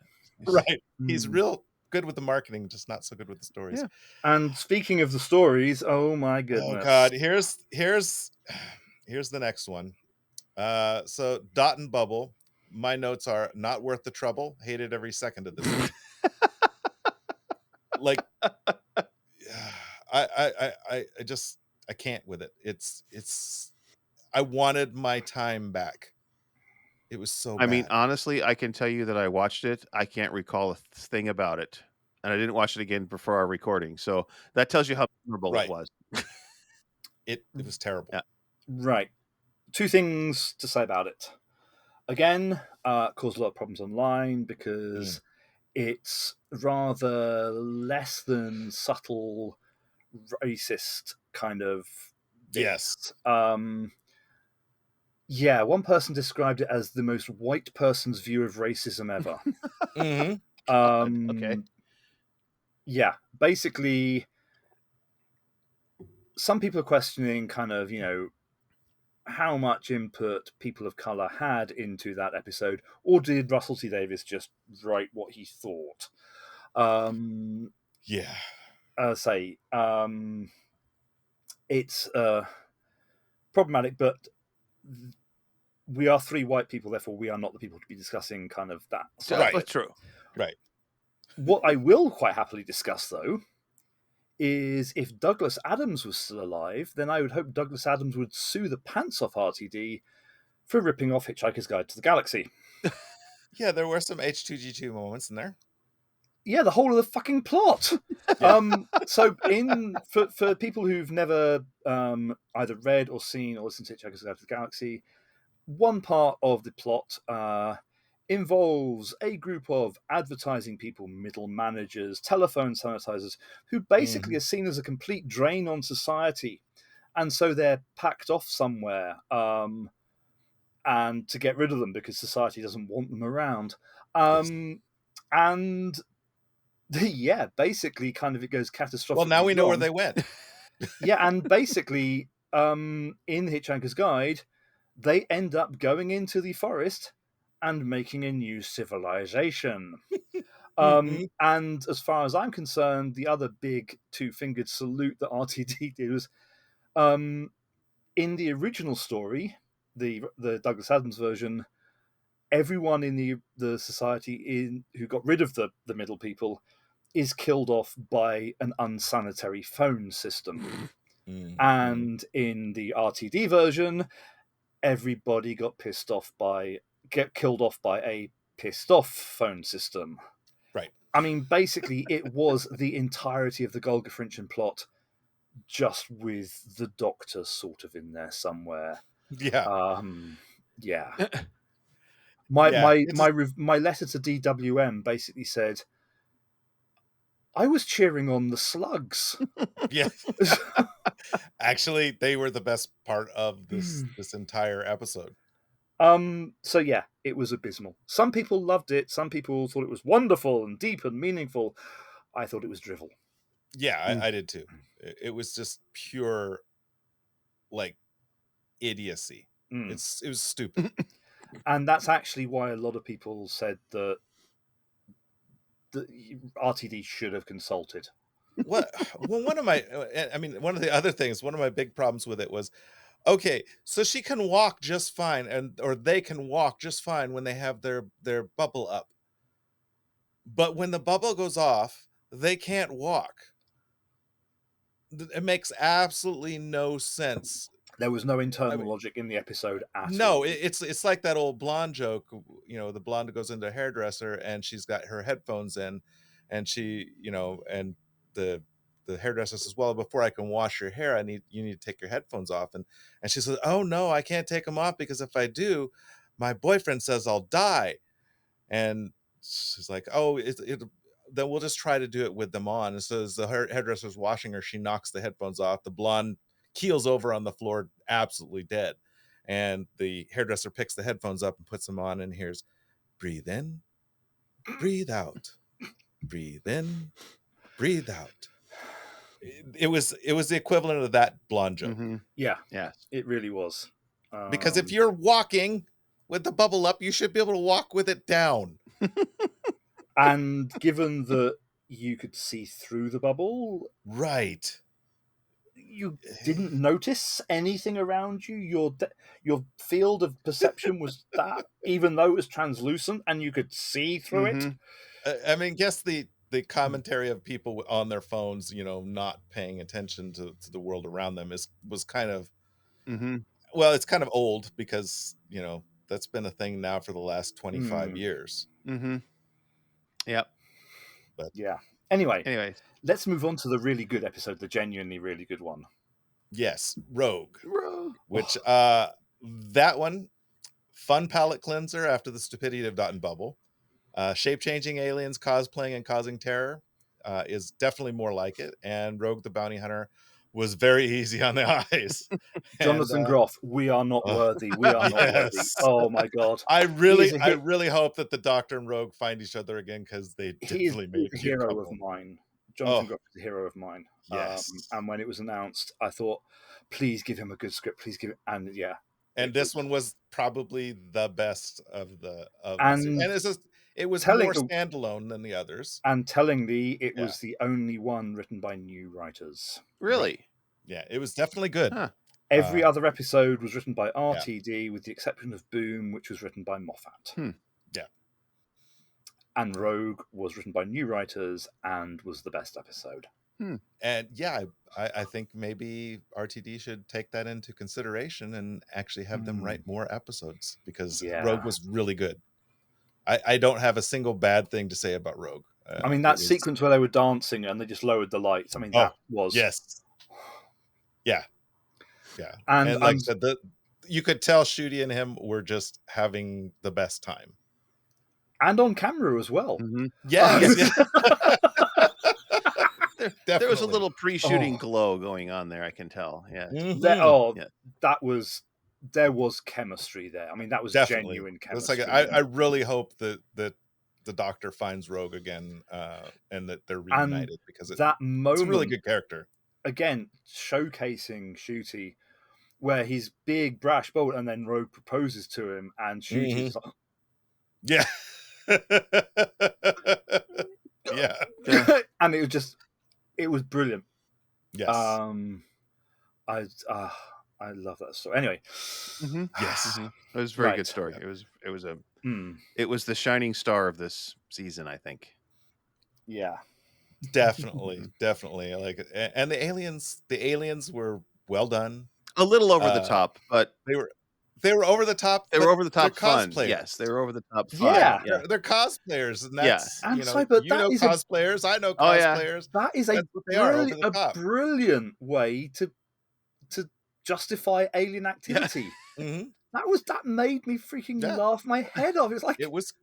right. He's real good with the marketing, just not so good with the stories. Yeah. And speaking of the stories, oh my goodness! Oh God, here's the next one. So Dot and Bubble. My notes are not worth the trouble. Hated every second of this. Like, I can't with it. It's. I wanted my time back. It was so bad. I mean, honestly, I can tell you that I watched it. I can't recall a thing about it, and I didn't watch it again before our recording. So that tells you how memorable it was. It was terrible. Yeah. Right. 2 things to say about it. Again, caused a lot of problems online because it's rather less than subtle racist kind of bits. Yes. Yeah, one person described it as the most white person's view of racism ever. Okay. Yeah, basically, some people are questioning kind of, how much input people of color had into that episode, or did Russell T Davies just write what he thought? It's problematic, but we are 3 white people, therefore we are not the people to be discussing kind of that. Right. That's true. Right. What I will quite happily discuss, though, is if Douglas Adams was still alive, then I would hope Douglas Adams would sue the pants off RTD for ripping off Hitchhiker's Guide to the Galaxy. Yeah, there were some H2G2 moments in there. Yeah, the whole of the fucking plot. So, for people who've never either read or seen or listened to Hitchhiker's Guide to the Galaxy, one part of the plot involves a group of advertising people, middle managers, telephone sanitizers, who basically are seen as a complete drain on society. And so they're packed off somewhere and to get rid of them because society doesn't want them around. And yeah, basically kind of it goes catastrophic. Well, now we know where they went. Yeah, and basically in The Hitchhiker's Guide, they end up going into the forest and making a new civilization. And as far as I'm concerned, the other big 2-fingered salute that RTD did was in the original story, the Douglas Adams version, everyone in the society who got rid of the middle people is killed off by an unsanitary phone system. And in the RTD version, everybody got killed off by a pissed off phone system. Right. I mean, basically, it was the entirety of the Golga Frinchen plot, just with the Doctor sort of in there somewhere. Yeah. Yeah. My letter to DWM basically said, I was cheering on the slugs. Yeah. Actually, they were the best part of this entire episode. So yeah, it was abysmal. Some people loved it. Some people thought it was wonderful and deep and meaningful. I thought it was drivel. Yeah, I did too. It was just pure, like, idiocy. Mm. It was stupid. And that's actually why a lot of people said that the RTD should have consulted. Well, one of my big problems with it was, okay, so she can walk just fine, or they can walk just fine when they have their bubble up. But when the bubble goes off, they can't walk. It makes absolutely no sense. There was no internal logic in the episode at No, all. it's like that old blonde joke, the blonde goes into a hairdresser and she's got her headphones in, and she, and the hairdresser says, well, before I can wash your hair, you need to take your headphones off. And she says, oh no, I can't take them off, because if I do, my boyfriend says I'll die. And she's like, oh, then we'll just try to do it with them on. And so as the hairdresser's washing her, she knocks the headphones off. The blonde keels over on the floor, absolutely dead. And the hairdresser picks the headphones up and puts them on, and hears, breathe in, breathe out, breathe in, breathe out. It was the equivalent of that blonde joke. Mm-hmm. Yeah, Yes. it really was. Because if you're walking with the bubble up, you should be able to walk with it down. And given that you could see through the bubble, Right. you didn't notice anything around you. Your field of perception was that, even though it was translucent and you could see through it. I mean, guess the commentary of people on their phones, not paying attention to the world around them was kind of, well, it's kind of old, because, that's been a thing now for the last 25 years. Yep. But yeah. Anyways, let's move on to the really good episode, the genuinely really good one. Yes, Rogue. Which that one, fun palate cleanser after the stupidity of Dot and Bubble. Shape-changing aliens cosplaying and causing terror is definitely more like it. And Rogue the Bounty Hunter was very easy on the eyes. Jonathan Groff, we are not worthy. We are not worthy. Oh my god! I really hope that the Doctor and Rogue find each other again, because they definitely made a hero of mine. Jonathan Groff is a hero of mine. Yes. And when it was announced, I thought, please give him a good script. Please give it. And yeah. And this one was probably the best of the. And it was more standalone than the others. And tellingly, it was the only one written by new writers. Really? Yeah, it was definitely good. Huh. Every other episode was written by RTD, with the exception of Boom, which was written by Moffat. Yeah. And Rogue was written by new writers and was the best episode. And yeah, I think maybe RTD should take that into consideration and actually have them write more episodes, because Rogue was really good. I don't have a single bad thing to say about Rogue. I mean, that sequence where they were dancing and they just lowered the lights. I mean, that was... Yes. Yeah. Yeah. And like I said, you could tell Shooty and him were just having the best time. And on camera as well. Yes. There was a little pre-shooting glow going on there, I can tell. Yeah. There was chemistry there. I mean, that was genuine chemistry. I really hope that the Doctor finds Rogue again, and that they're reunited, because it's a really good character. Again, showcasing Shooty, where he's big, brash, bold, and then Rogue proposes to him, and Shooty's like, yeah. Yeah. And it was brilliant. Yes. I love that story. Anyway, yes, it was a very good story. It was the shining star of this season, I think. Yeah, definitely. Like, and the aliens were well done. A little over the top, but they were over the top. They were over the top fun. Cosplayers. Yes, they were over the top fun. Yeah. They're cosplayers, and that's cosplayers. I know cosplayers. That is a brilliant way to justify alien activity. That made me freaking laugh my head off. It was like it was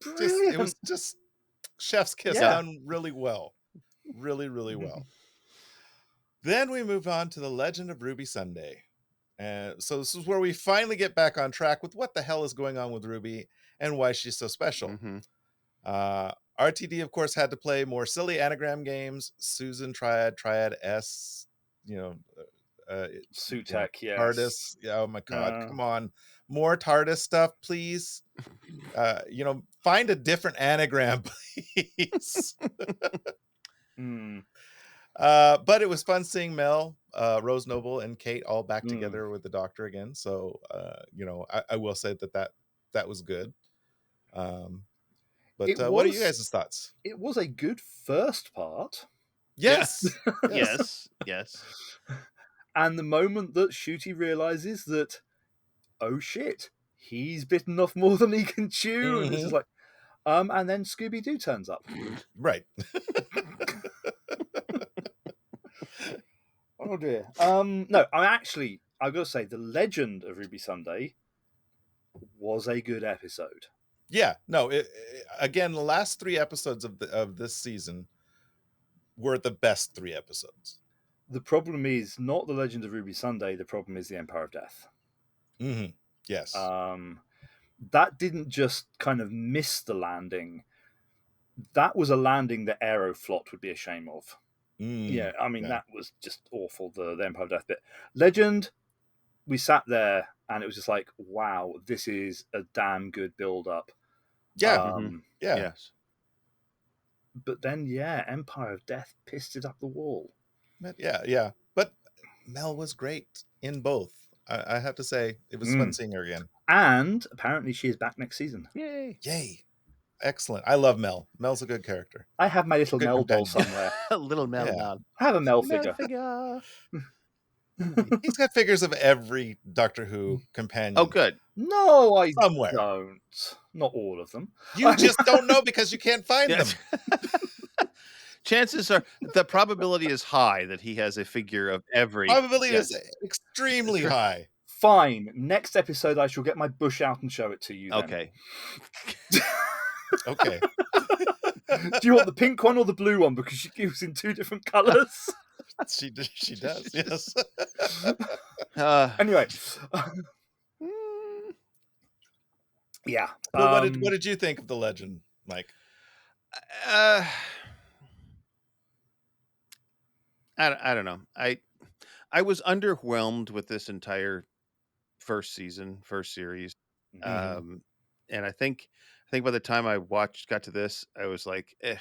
brilliant. It was just chef's kiss done really well. really, really well. Then we move on to The Legend of Ruby Sunday. So this is where we finally get back on track with what the hell is going on with Ruby and why she's so special. Mm-hmm. RTD, of course, had to play more silly anagram games. Susan Triad, Triad S, Sutek, yes. TARDIS. Yeah, oh my God, come on. More TARDIS stuff, please. Find a different anagram, please. But it was fun seeing Mel, Rose Noble, and Kate all back together with the Doctor again. So, I will say that was good. But what are you guys' thoughts? It was a good first part. Yes. Yes. And the moment that Shooty realizes that, oh shit, he's bitten off more than he can chew, and it's just like, and then Scooby-Doo turns up. Right. Oh dear. No, I've got to say, The Legend of Ruby Sunday was a good episode. Yeah, no. Again, the last 3 episodes of this season were the best 3 episodes. The problem is not The Legend of Ruby Sunday. The problem is the Empire of Death. Mm-hmm. Yes. That didn't just kind of miss the landing. That was a landing that Aeroflot would be ashamed of. That was just awful, the Empire of Death bit. Legend, we sat there and it was just like, wow, this is a damn good build-up. Yeah. Yes. But then, Empire of Death pissed it up the wall. Yeah. But Mel was great in both. I have to say, it was fun seeing her again. And apparently she is back next season. Yay. Excellent. I love Mel. Mel's a good character. I have my little Mel doll somewhere. A little Mel doll. I have a Mel figure. He's got figures of every Doctor Who companion. Oh, good. No, I Somewhere. don't. Not all of them. You just don't know because you can't find them. Chances are, the probability is high that he has a figure of every. Probability is extremely high. Fine. Next episode, I shall get my bush out and show it to you. Then. Okay. Okay. Do you want the pink one or the blue one? Because she gives in 2 different colours. She does. Yes. Anyway. Yeah. Well, what did you think of The Legend, Mike? I don't know. I was underwhelmed with this entire first series. Mm-hmm. And I think by the time I got to this, I was like, eh.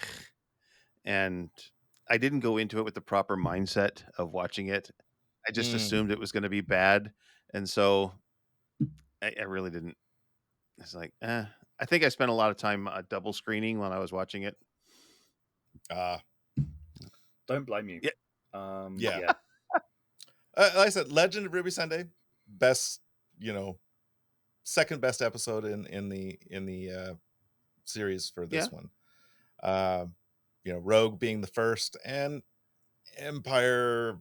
And I didn't go into it with the proper mindset of watching it. I just assumed it was going to be bad. And so I really didn't. It's like, I think I spent a lot of time double screening when I was watching it. Don't blame you. Yeah. Like I said, Legend of Ruby Sunday, best, second best episode in the series for this one. Rogue being the first, and Empire,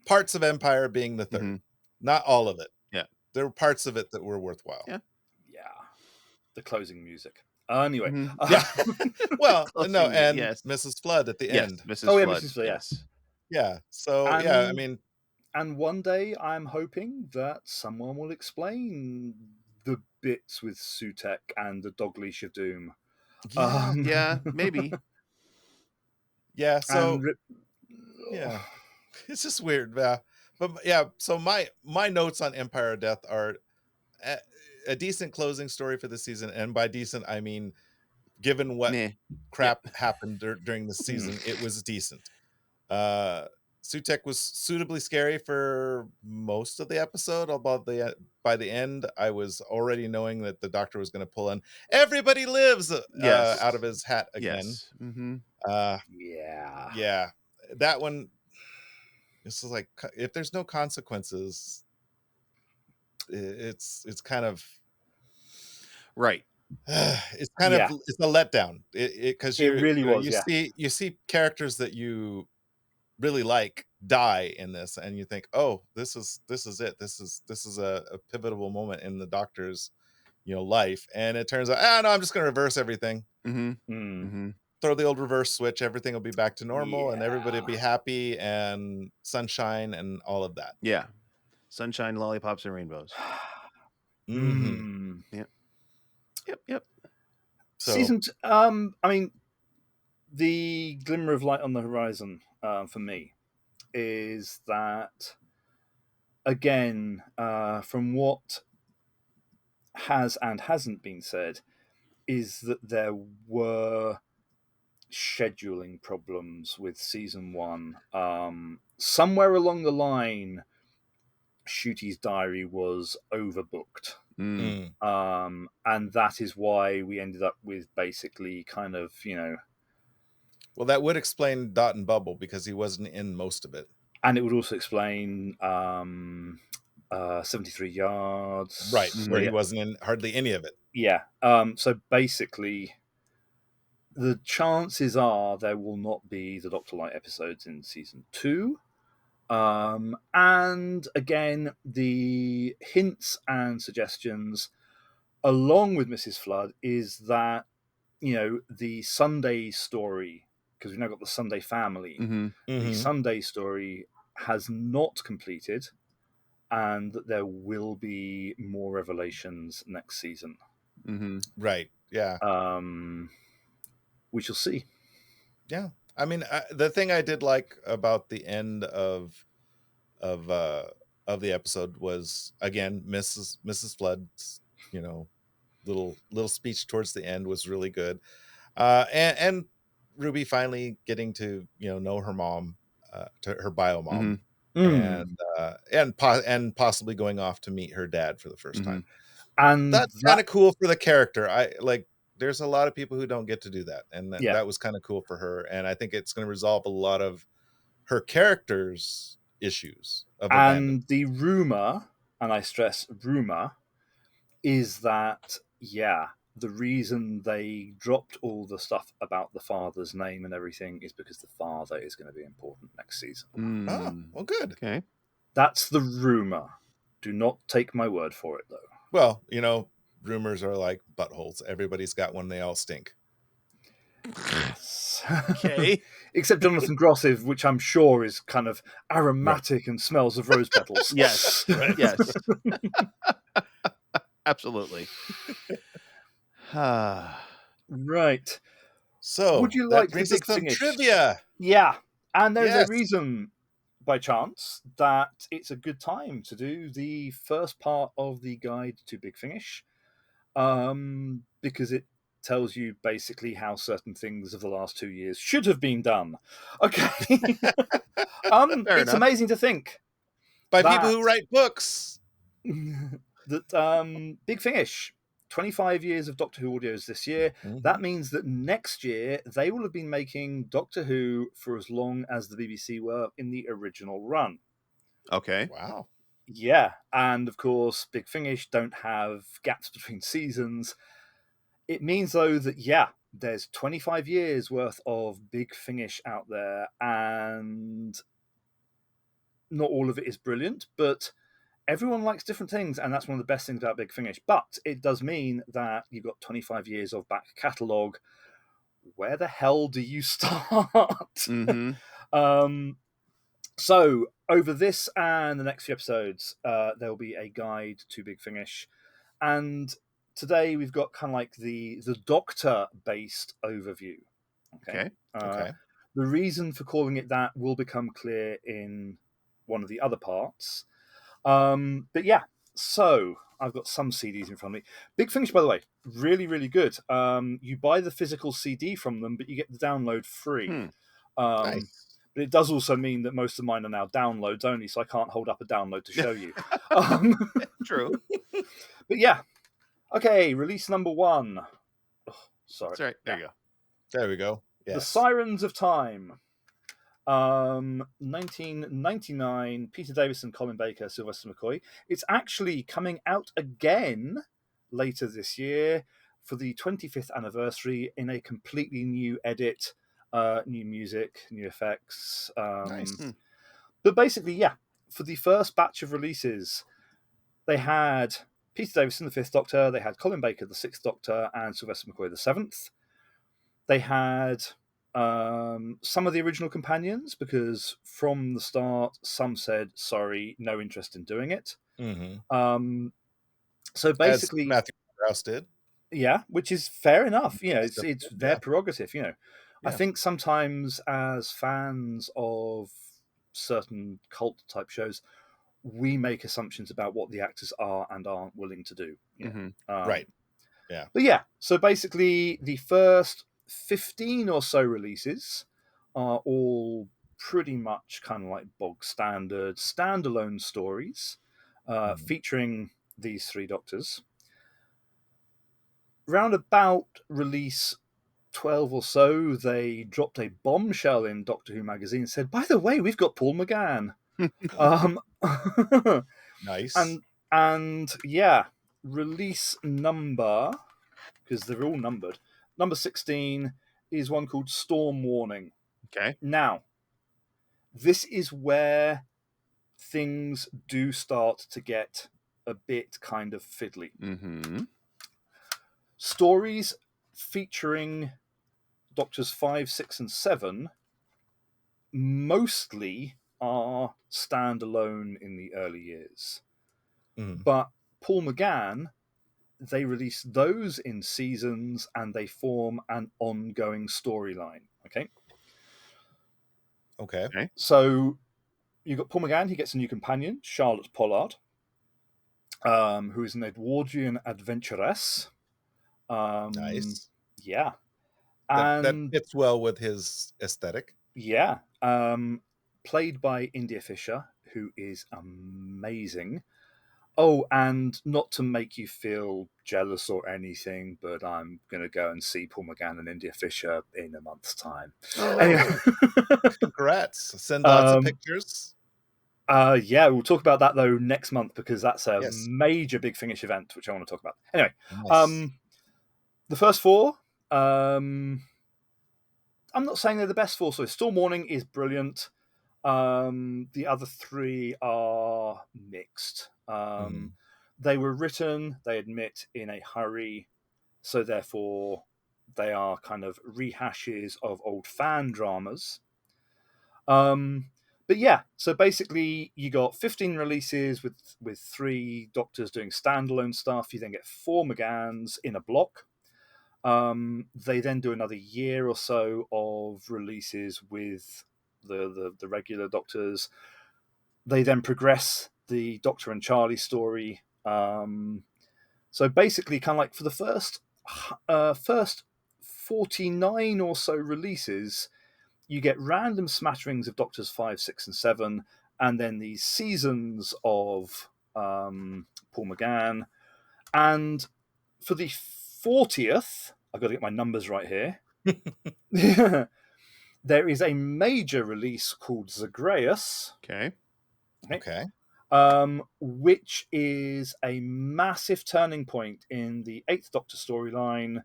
parts of Empire being the third. Mm-hmm. Not all of it. Yeah, there were parts of it that were worthwhile. Yeah. The closing music. Anyway, well, no, and Mrs. Flood at the end. Mrs. Flood. Mrs. Flood. Yes. Yeah. So I mean, and one day I'm hoping that someone will explain the bits with Sutek and the dog leash of doom. Yeah, maybe. Yeah. So it's just weird. But so my notes on Empire of Death are a decent closing story for the season, and by decent I mean, given what crap happened during the season, it was decent. Sutek was suitably scary for most of the episode. Although by the end, I was already knowing that the Doctor was going to pull in "Everybody Lives" out of his hat again. Yes. Mm-hmm. Yeah. That one. This is like, if there's no consequences, it's kind of right. It's kind of it's a letdown because it really was. You see characters that you really like die in this, and you think, oh, this is it. This is a pivotal moment in the Doctor's life, and it turns out, no, I'm just going to reverse everything. Mm-hmm. Mm-hmm. throw the old reverse switch, everything will be back to normal, and everybody will be Yeah. happy and sunshine and all of that. Yeah. Sunshine, lollipops, and rainbows. Mhm. Yep. Yep. So Season. I mean, the glimmer of light on the horizon for me is that, again, from what has and hasn't been said, is that there were scheduling problems with season one. Somewhere along the line, Shooty's diary was overbooked. Mm. And that is why we ended up with basically kind of, well, that would explain Dot and Bubble because he wasn't in most of it. and it would also explain 73 yards. Right, where he Yeah. wasn't in hardly any of it. Yeah. So basically, the chances are there will not be the Dr. Light episodes in season 2. And again, the hints and suggestions, along with Mrs. Flood, is that, the Sunday story, because we've now got the Sunday family, Mm-hmm. the Sunday story has not completed, and that there will be more revelations next season. Mm-hmm. Right. Yeah. We shall see. Yeah. I mean, the thing I did like about the end of the episode was, again, Mrs. Flood's, little speech towards the end was really good. And Ruby finally getting to, know her mom, to her bio mom, and possibly going off to meet her dad for the first time. And That's kind of cool for the character. There's a lot of people who don't get to do that, and that was kind of cool for her. And I think it's going to resolve a lot of her character's issues of abandonment. And the rumor, and I stress rumor, is that the reason they dropped all the stuff about the father's name and everything is because the father is going to be important next season. Oh, well, good. Okay. That's the rumor. Do not take my word for it, though. Well, rumors are like buttholes. Everybody's got one. They all stink. Yes. Okay. Except Jonathan Grossiv, which I'm sure is kind of aromatic and smells of rose petals. Yes. Right. Yes. Absolutely. Right. So would you that like brings the us big some finish? trivia? Yeah. And there's Yes. a reason, by chance, that it's a good time to do the first part of the guide to Big Finish, because it tells you basically how certain things of the last 2 years should have been done. Okay. Fair it's enough. amazing to think By people who write books. that Big Finish, 25 years of Doctor Who audios this year. That means that next year they will have been making Doctor Who for as long as the BBC were in the original run. Okay. Wow. Yeah, and of course, Big Finish don't have gaps between seasons. It means, though, that, there's 25 years worth of Big Finish out there, and not all of it is brilliant, but everyone likes different things, and that's one of the best things about Big Finish. But it does mean that you've got 25 years of back catalogue. Where the hell do you start? So over this and the next few episodes, there will be a guide to Big Finish. And today we've got kind of like the Doctor-based overview. Okay. Okay. The reason for calling it that will become clear in one of the other parts. But yeah, so I've got some CDs in front of me. Big Finish, by the way, really, really good. You buy the physical CD from them, but you get the download free. Nice. But it does also mean that most of mine are now downloads only, so I can't hold up a download to show you. True. But yeah. Okay, release number 1. Oh, sorry. That's right. There you go. There we go. Yes. The Sirens of Time. 1999, Peter Davison, Colin Baker, Sylvester McCoy. It's actually coming out again later this year for the 25th anniversary in a completely new edit, new music, new effects. Nice. But basically, for the first batch of releases, they had Peter Davison, the 5th Doctor, they had Colin Baker, the 6th Doctor, and Sylvester McCoy, the 7th. They had some of the original companions, because from the start, some said, sorry, no interest in doing it. So As basically, Matthew Rouse did. yeah, which is fair enough. It's Yeah. their prerogative. I Yeah. think sometimes as fans of certain cult type shows, we make assumptions about what the actors are and aren't willing to do. Right. Yeah. But yeah, so basically the first 15 or so releases are all pretty much kind of like bog standard standalone stories featuring these three Doctors. Round about release 12 or so, they dropped a bombshell in Doctor Who magazine and said, by the way, we've got Paul McGann. Nice. And yeah, release number, because they're all numbered, number 16 is one called Storm Warning. Okay. Now, this is where things do start to get a bit kind of fiddly. Stories featuring Doctors 5, 6, and 7 mostly are standalone in the early years. But Paul McGann, they release those in seasons and they form an ongoing storyline. Okay. So you've got Paul McGann, he gets a new companion, Charlotte Pollard, who is an Edwardian adventuress. Nice. Yeah. That fits well with his aesthetic. Yeah. Played by India Fisher, who is amazing. Oh, and not to make you feel jealous or anything, but I'm going to go and see Paul McGann and India Fisher in a month's time. Anyway. Congrats. Send lots of pictures. Yeah, we'll talk about that, though, next month, because that's a major Big Finish event, which I want to talk about. Anyway, nice. The first four, I'm not saying they're the best four. So Storm Warning is brilliant. The other three are mixed. They were written, they admit, in a hurry, so therefore they are kind of rehashes of old fan dramas. But yeah, so basically you got 15 releases with 3 Doctors doing standalone stuff. You then get 4 McGanns in a block. They then do another year or so of releases with the regular Doctors. They then progress the Doctor and Charlie story. So basically, kind of like for the first 49 or so releases, you get random smatterings of Doctors 5, 6, and 7, and then these seasons of Paul McGann. And for the 40th, I've got to get my numbers right here. There is a major release called Zagreus. Okay. Which is a massive turning point in the 8th Doctor storyline,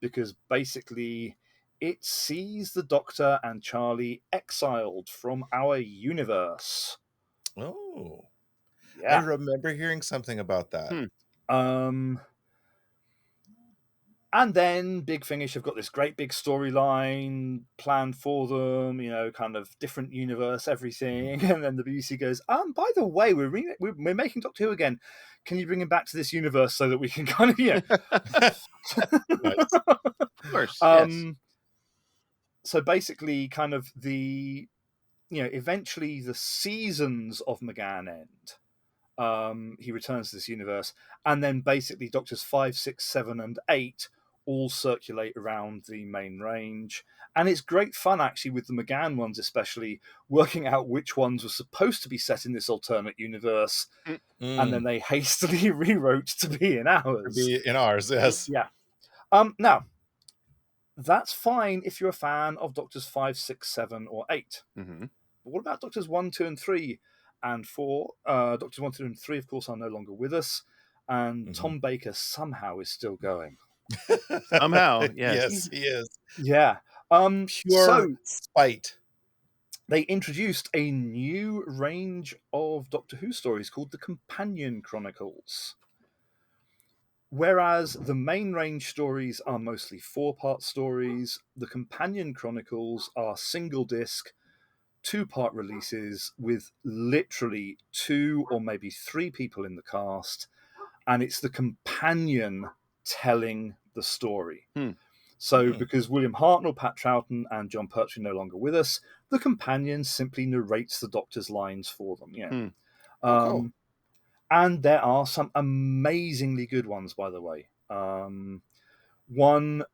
because basically it sees the Doctor and Charlie exiled from our universe. Oh. Yeah. I remember hearing something about that. And then Big Finish have got this great big storyline planned for them, kind of different universe, everything. And then the BBC goes, by the way, we're making Doctor Who again. Can you bring him back to this universe so that we can kind of, Nice. Of course, yes. So basically, kind of eventually the seasons of McGann end. He returns to this universe, and then basically Doctors 5, 6, 7, and 8 all circulate around the main range. And it's great fun, actually, with the McGann ones, especially working out which ones were supposed to be set in this alternate universe, and then they hastily rewrote to be in ours. Yes. Yeah. Now, that's fine if you're a fan of Doctors 5, 6, 7, or 8. But what about Doctors 1, 2, and 3? And 4? Doctors 1, 2, and 3, of course, are no longer with us. And Tom Baker somehow is still going. Somehow, yes. Yes, he is. Yeah. Pure spite. They introduced a new range of Doctor Who stories called the Companion Chronicles, Whereas the main range stories are mostly 4-part stories, the companion chronicles are single disc, 2-part releases with literally 2 or maybe 3 people in the cast, and it's the companion telling the story. So, because William Hartnell, Pat Troughton, and John Pertwee are no longer with us, the companion simply narrates the Doctor's lines for them. Yeah. Cool. And there are some amazingly good ones, by the way. One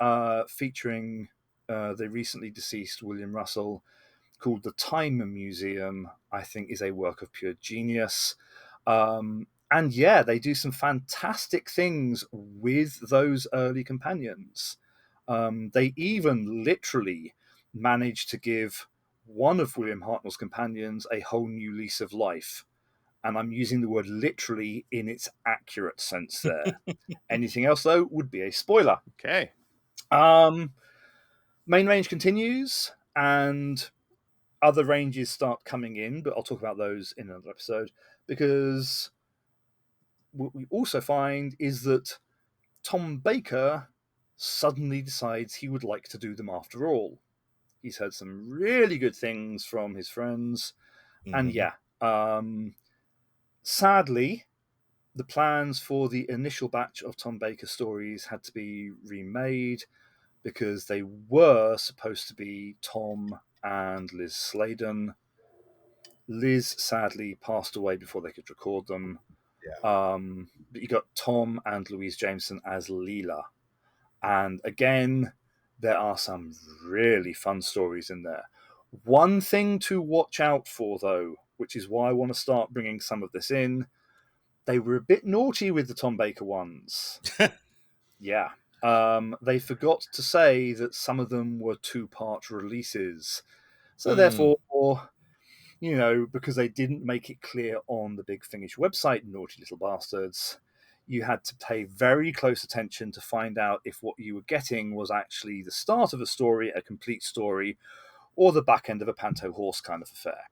featuring the recently deceased William Russell, called The Time Museum, I think is a work of pure genius. And yeah, they do some fantastic things with those early companions. They even literally managed to give one of William Hartnell's companions a whole new lease of life. And I'm using the word literally in its accurate sense there. Anything else, though, would be a spoiler. Okay. Main range continues, and other ranges start coming in, but I'll talk about those in another episode, because what we also find is that Tom Baker suddenly decides he would like to do them after all. He's heard some really good things from his friends, and yeah, sadly, the plans for the initial batch of Tom Baker stories had to be remade because they were supposed to be Tom and Liz Sladen. Liz sadly passed away before they could record them. But you got Tom and Louise Jameson as Leela. And again, there are some really fun stories in there. One thing to watch out for, though, which is why I want to start bringing some of this in, they were a bit naughty with the Tom Baker ones. Yeah. They forgot to say that some of them were 2-part releases. So therefore, you know, because they didn't make it clear on the Big Finish website, naughty little bastards, you had to pay very close attention to find out if what you were getting was actually the start of a story, a complete story, or the back end of a panto horse kind of affair.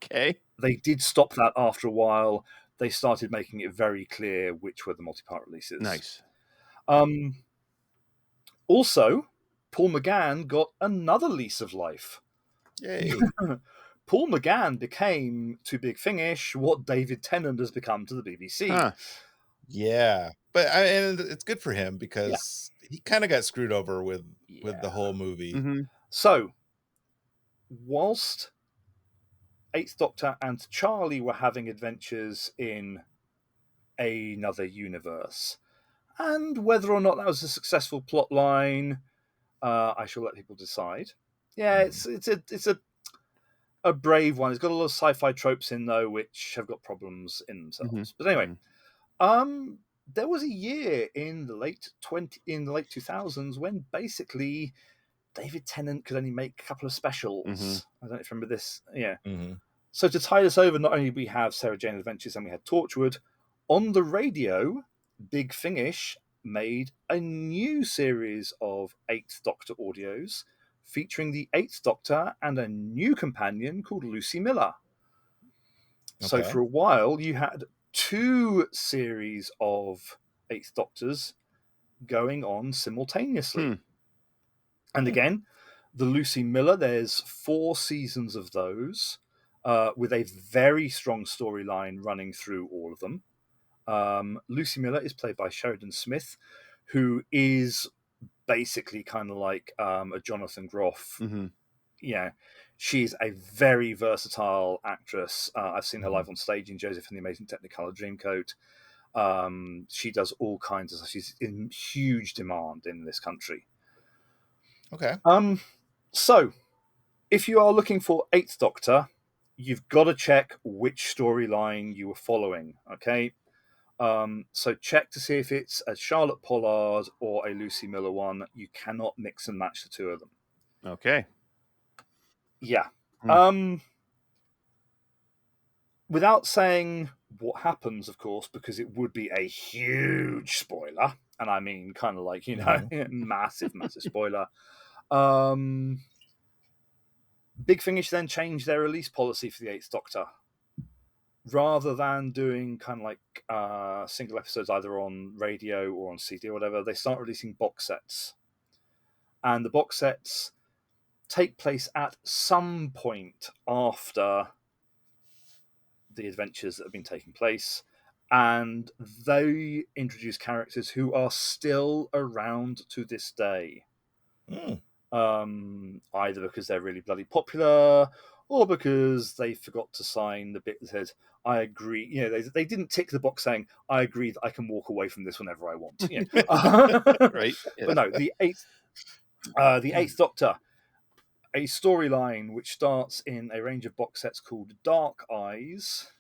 Okay. They did stop that after a while. They started making it very clear which were the multi-part releases. Nice. Also, Paul McGann got another lease of life. Yay. Paul McGann became to Big Finish what David Tennant has become to the BBC. Huh. Yeah, but and it's good for him because he kind of got screwed over with the whole movie. Mm-hmm. So, whilst Eighth Doctor and Charlie were having adventures in another universe, and whether or not that was a successful plot line, I shall let people decide. Yeah, it's a brave one. It's got a lot of sci-fi tropes in though, which have got problems in themselves. But anyway, there was a year in the late 2000s when basically David Tennant could only make a couple of specials. I don't know if you remember this. Yeah. So to tie this over, not only did we have Sarah Jane Adventures and we had Torchwood, on the radio, Big Finish made a new series of Eighth Doctor audios featuring the Eighth Doctor and a new companion called Lucy Miller. So for a while, you had 2 series of Eighth Doctors going on simultaneously. And again, the Lucy Miller, there's 4 seasons of those, with a very strong storyline running through all of them. Lucy Miller is played by Sheridan Smith, who is basically kind of like a Jonathan Groff. Yeah, she's a very versatile actress. I've seen her live on stage in Joseph and the Amazing Technicolor Dreamcoat. She does all kinds of stuff. She's in huge demand in this country. Okay. So, if you are looking for Eighth Doctor, you've got to check which storyline you were following, okay? So check to see if it's a Charlotte Pollard or a Lucy Miller one. You cannot mix and match the 2 of them. Okay. Yeah. Without saying what happens, of course, because it would be a huge spoiler, and I mean kind of like, you know, massive spoiler. Big Finish then changed their release policy for the Eighth Doctor rather than doing kind of like single episodes either on radio or on CD or whatever, they start releasing box sets. And the box sets take place at some point after the adventures that have been taking place, and they introduce characters who are still around to this day. Either because they're really bloody popular, or because they forgot to sign the bit that says, I agree. You know, they didn't tick the box saying, I agree that I can walk away from this whenever I want. You know? Right. Yeah. But no, the Eighth Doctor, a storyline which starts in a range of box sets called Dark Eyes.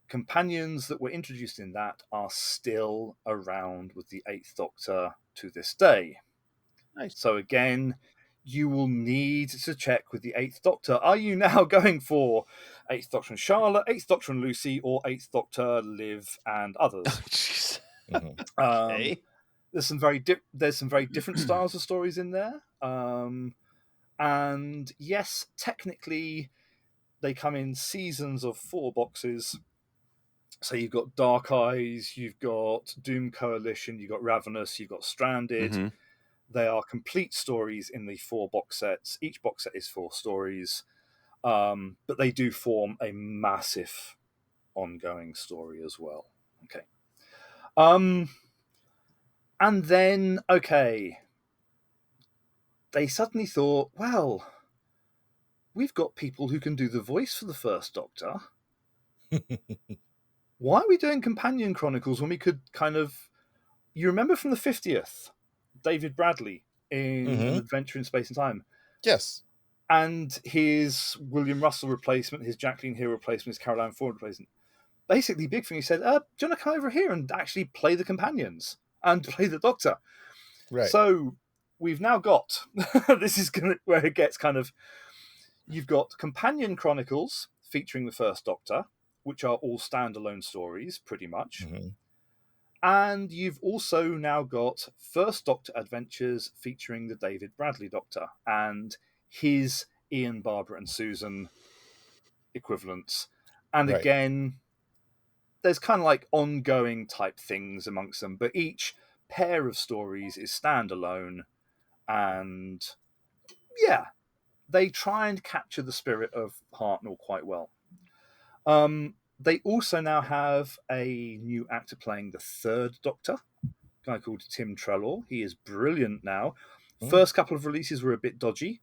Companions that were introduced in that are still around with the Eighth Doctor to this day. Nice. So again, you will need to check with the Eighth Doctor. Are you now going for Eighth Doctor and Charlotte, Eighth Doctor and Lucy, or Eighth Doctor, Liv, and others? Jeez. Okay. There's some very different styles of stories in there. And yes, technically, they come in seasons of 4 boxes. So you've got Dark Eyes, you've got Doom Coalition, you've got Ravenous, you've got Stranded. Mhm. They are complete stories in the 4 box sets. Each box set is 4 stories, but they do form a massive ongoing story as well. Okay. And then, they suddenly thought, well, we've got people who can do the voice for the First Doctor. Why are we doing Companion Chronicles when we could kind of... You remember from the 50th, David Bradley in An Adventure in Space and Time? Yes. And his William Russell replacement, his Jacqueline Hill replacement, his Caroline Ford replacement. Basically, Big Thing, he said, do you want to come over here and actually play the companions and play the Doctor? Right. So we've now got... this is where it gets kind of... You've got Companion Chronicles featuring the First Doctor, which are all standalone stories, pretty much. Mm-hmm. And you've also now got First Doctor Adventures featuring the David Bradley Doctor and his Ian, Barbara and Susan equivalents. And Right. again, there's kind of like ongoing type things amongst them, but each pair of stories is standalone. And yeah, they try and capture the spirit of Hartnell quite well. They also now have a new actor playing the Third Doctor, a guy called Tim Trelaw. He is brilliant now. First couple of releases were a bit dodgy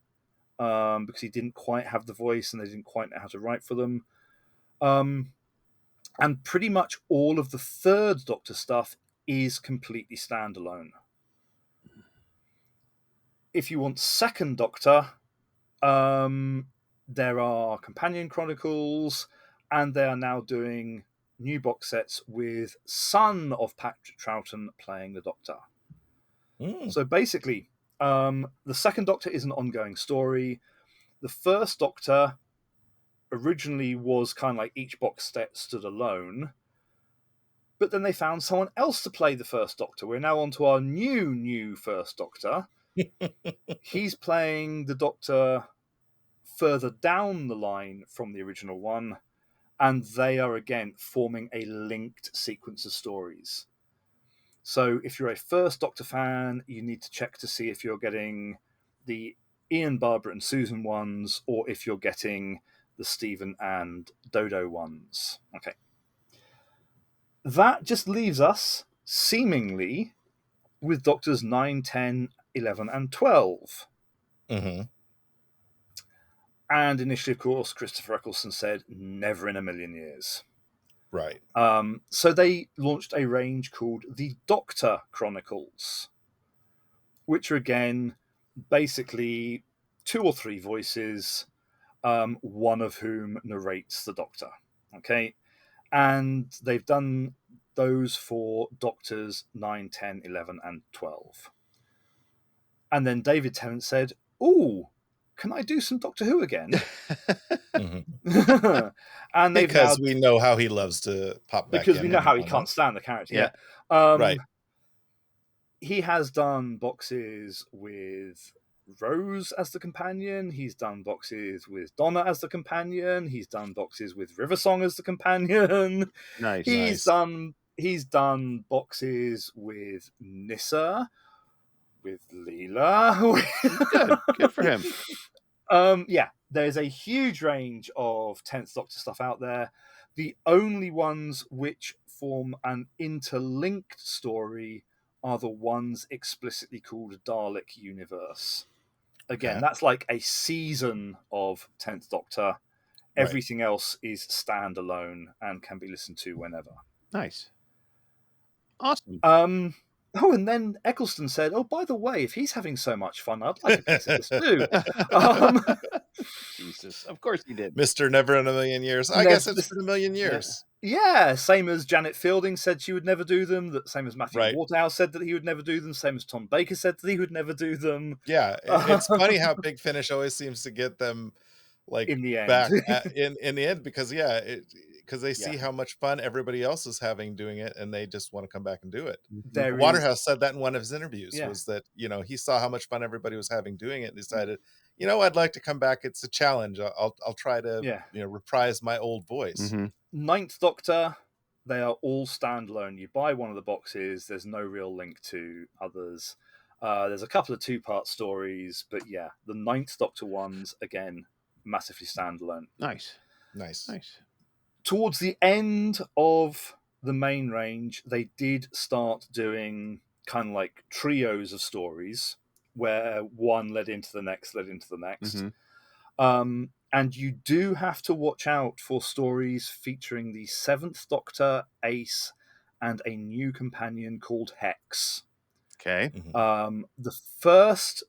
because he didn't quite have the voice and they didn't quite know how to write for them. And pretty much all of the Third Doctor stuff is completely standalone. If you want Second Doctor, there are Companion Chronicles, and they are now doing new box sets with son of Patrick Troughton playing the Doctor. So basically, the Second Doctor is an ongoing story. The First Doctor originally was kind of like each box set stood alone, but then they found someone else to play the First Doctor. We're now on to our new First Doctor. He's playing the Doctor further down the line from the original one, and they are again forming a linked sequence of stories. So if you're a First Doctor fan, you need to check to see if you're getting the Ian, Barbara and Susan ones, or if you're getting the Stephen and Dodo ones. Okay. That just leaves us, seemingly, with Doctors 9, 10, 11 and 12. Mm-hmm. And initially, of course, Christopher Eccleston said, never in a million years. Right. So they launched a range called the Doctor Chronicles, which are, again, basically 2 or 3 voices, one of whom narrates the Doctor. Okay? And they've done those for Doctors 9, 10, 11, and 12. And then David Tennant said, ooh, can I do some Doctor Who again? Mm-hmm. And they've because now, we know how he loves to pop back because in we know how he and can't stand the character. Yeah. Yeah. Right. He has done boxes with Rose as the companion. He's done boxes with Donna as the companion. He's done boxes with Riversong as the companion. Nice. He's done boxes with Nissa, with Leela. Good for him. Yeah, there's a huge range of 10th Doctor stuff out there. The only ones which form an interlinked story are the ones explicitly called Dalek Universe. Again, Okay. that's like a season of 10th Doctor. Everything else is standalone and can be listened to whenever. Nice. Awesome. Oh, and then Eccleston said, "Oh, by the way, if he's having so much fun, I'd like a piece of this too." Jesus, of course he did. Mr. Never in a Million Years. I guess it's been a million years. Yeah, same as Janet Fielding said she would never do them. That same as Matthew Right. Waterhouse said that he would never do them. Same as Tom Baker said that he would never do them. Yeah, it's funny how Big Finish always seems to get them like In the end. back in the end because because they see how much fun everybody else is having doing it and they just want to come back and do it. Waterhouse said that in one of his interviews was that, you know, he saw how much fun everybody was having doing it and decided, you know, I'd like to come back. It's a challenge. I'll try to you know, reprise my old voice. Mm-hmm. Ninth Doctor, they are all standalone. You buy one of the boxes, there's no real link to others. There's a couple of 2-part stories, but yeah, the Ninth Doctor ones, again, massively standalone. Nice. Towards the end of the main range, they did start doing kind of like trios of stories where one led into the next. Mm-hmm. And you do have to watch out for stories featuring the 7th Doctor, Ace, and a new companion called Hex. Okay. The first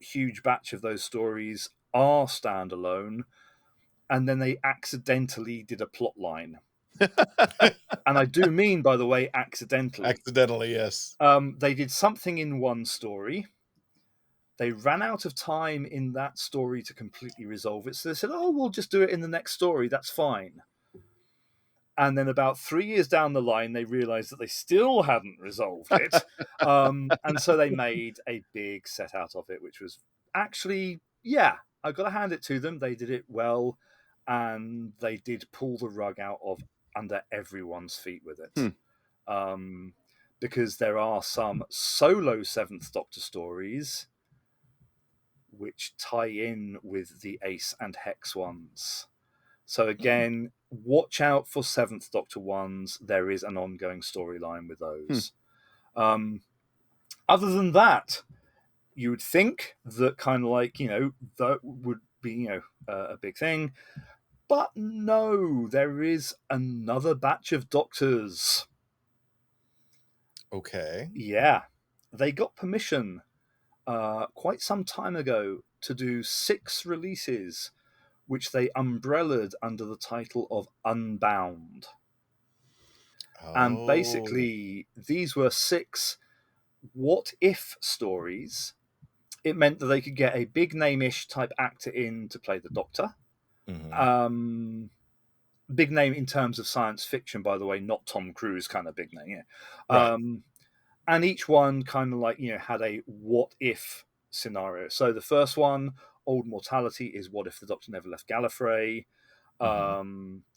huge batch of those stories are standalone, and then they accidentally did a plot line. And I do mean, by the way, accidentally. Accidentally, yes. They did something in one story. They ran out of time in that story to completely resolve it. So they said, oh, we'll just do it in the next story. That's fine. And then about 3 years down the line, they realized that they still hadn't resolved it. And so they made a big set out of it, which was actually, yeah, I've got to hand it to them. They did it well. And they did pull the rug out of under everyone's feet with it. Because there are some solo 7th Doctor stories which tie in with the Ace and Hex ones. So again, watch out for 7th Doctor ones. There is an ongoing storyline with those. Other than that, you would think that kind of like, you know, that would be, you know, a big thing. But no, there is another batch of Doctors. Okay. Yeah. They got permission quite some time ago to do 6 releases, which they umbrellaed under the title of Unbound. And basically, these were 6 what-if stories. It meant that they could get a big name-ish type actor in to play the Doctor. Big name in terms of science fiction, by the way, not Tom Cruise kind of big name. Yeah. Right. And each one kind of like, you know, had a what-if scenario. So the first one, Old Mortality, is what if the Doctor never left Gallifrey?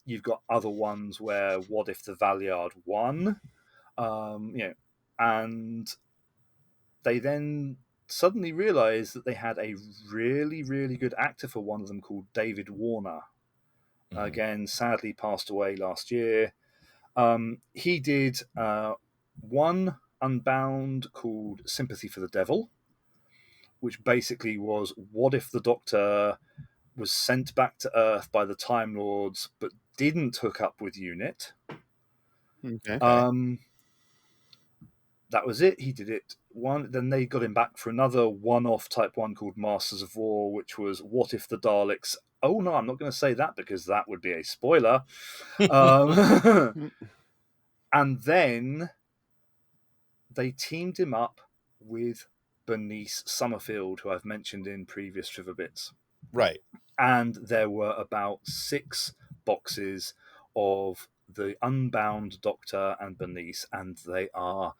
You've got other ones where what if the Valiard won? You know, and they then suddenly realized that they had a really, really good actor for one of them called David Warner. Again, sadly passed away last year. He did one Unbound called Sympathy for the Devil, which basically was what if the Doctor was sent back to Earth by the Time Lords but didn't hook up with UNIT. Okay. That was it. He did it one. Then they got him back for another one-off type one called Masters of War, which was what if the Daleks... Oh, no, I'm not going to say that because that would be a spoiler. And then they teamed him up with Bernice Summerfield, who I've mentioned in previous Trivia Bits. Right. And there were about 6 boxes of the Unbound Doctor and Bernice, and they are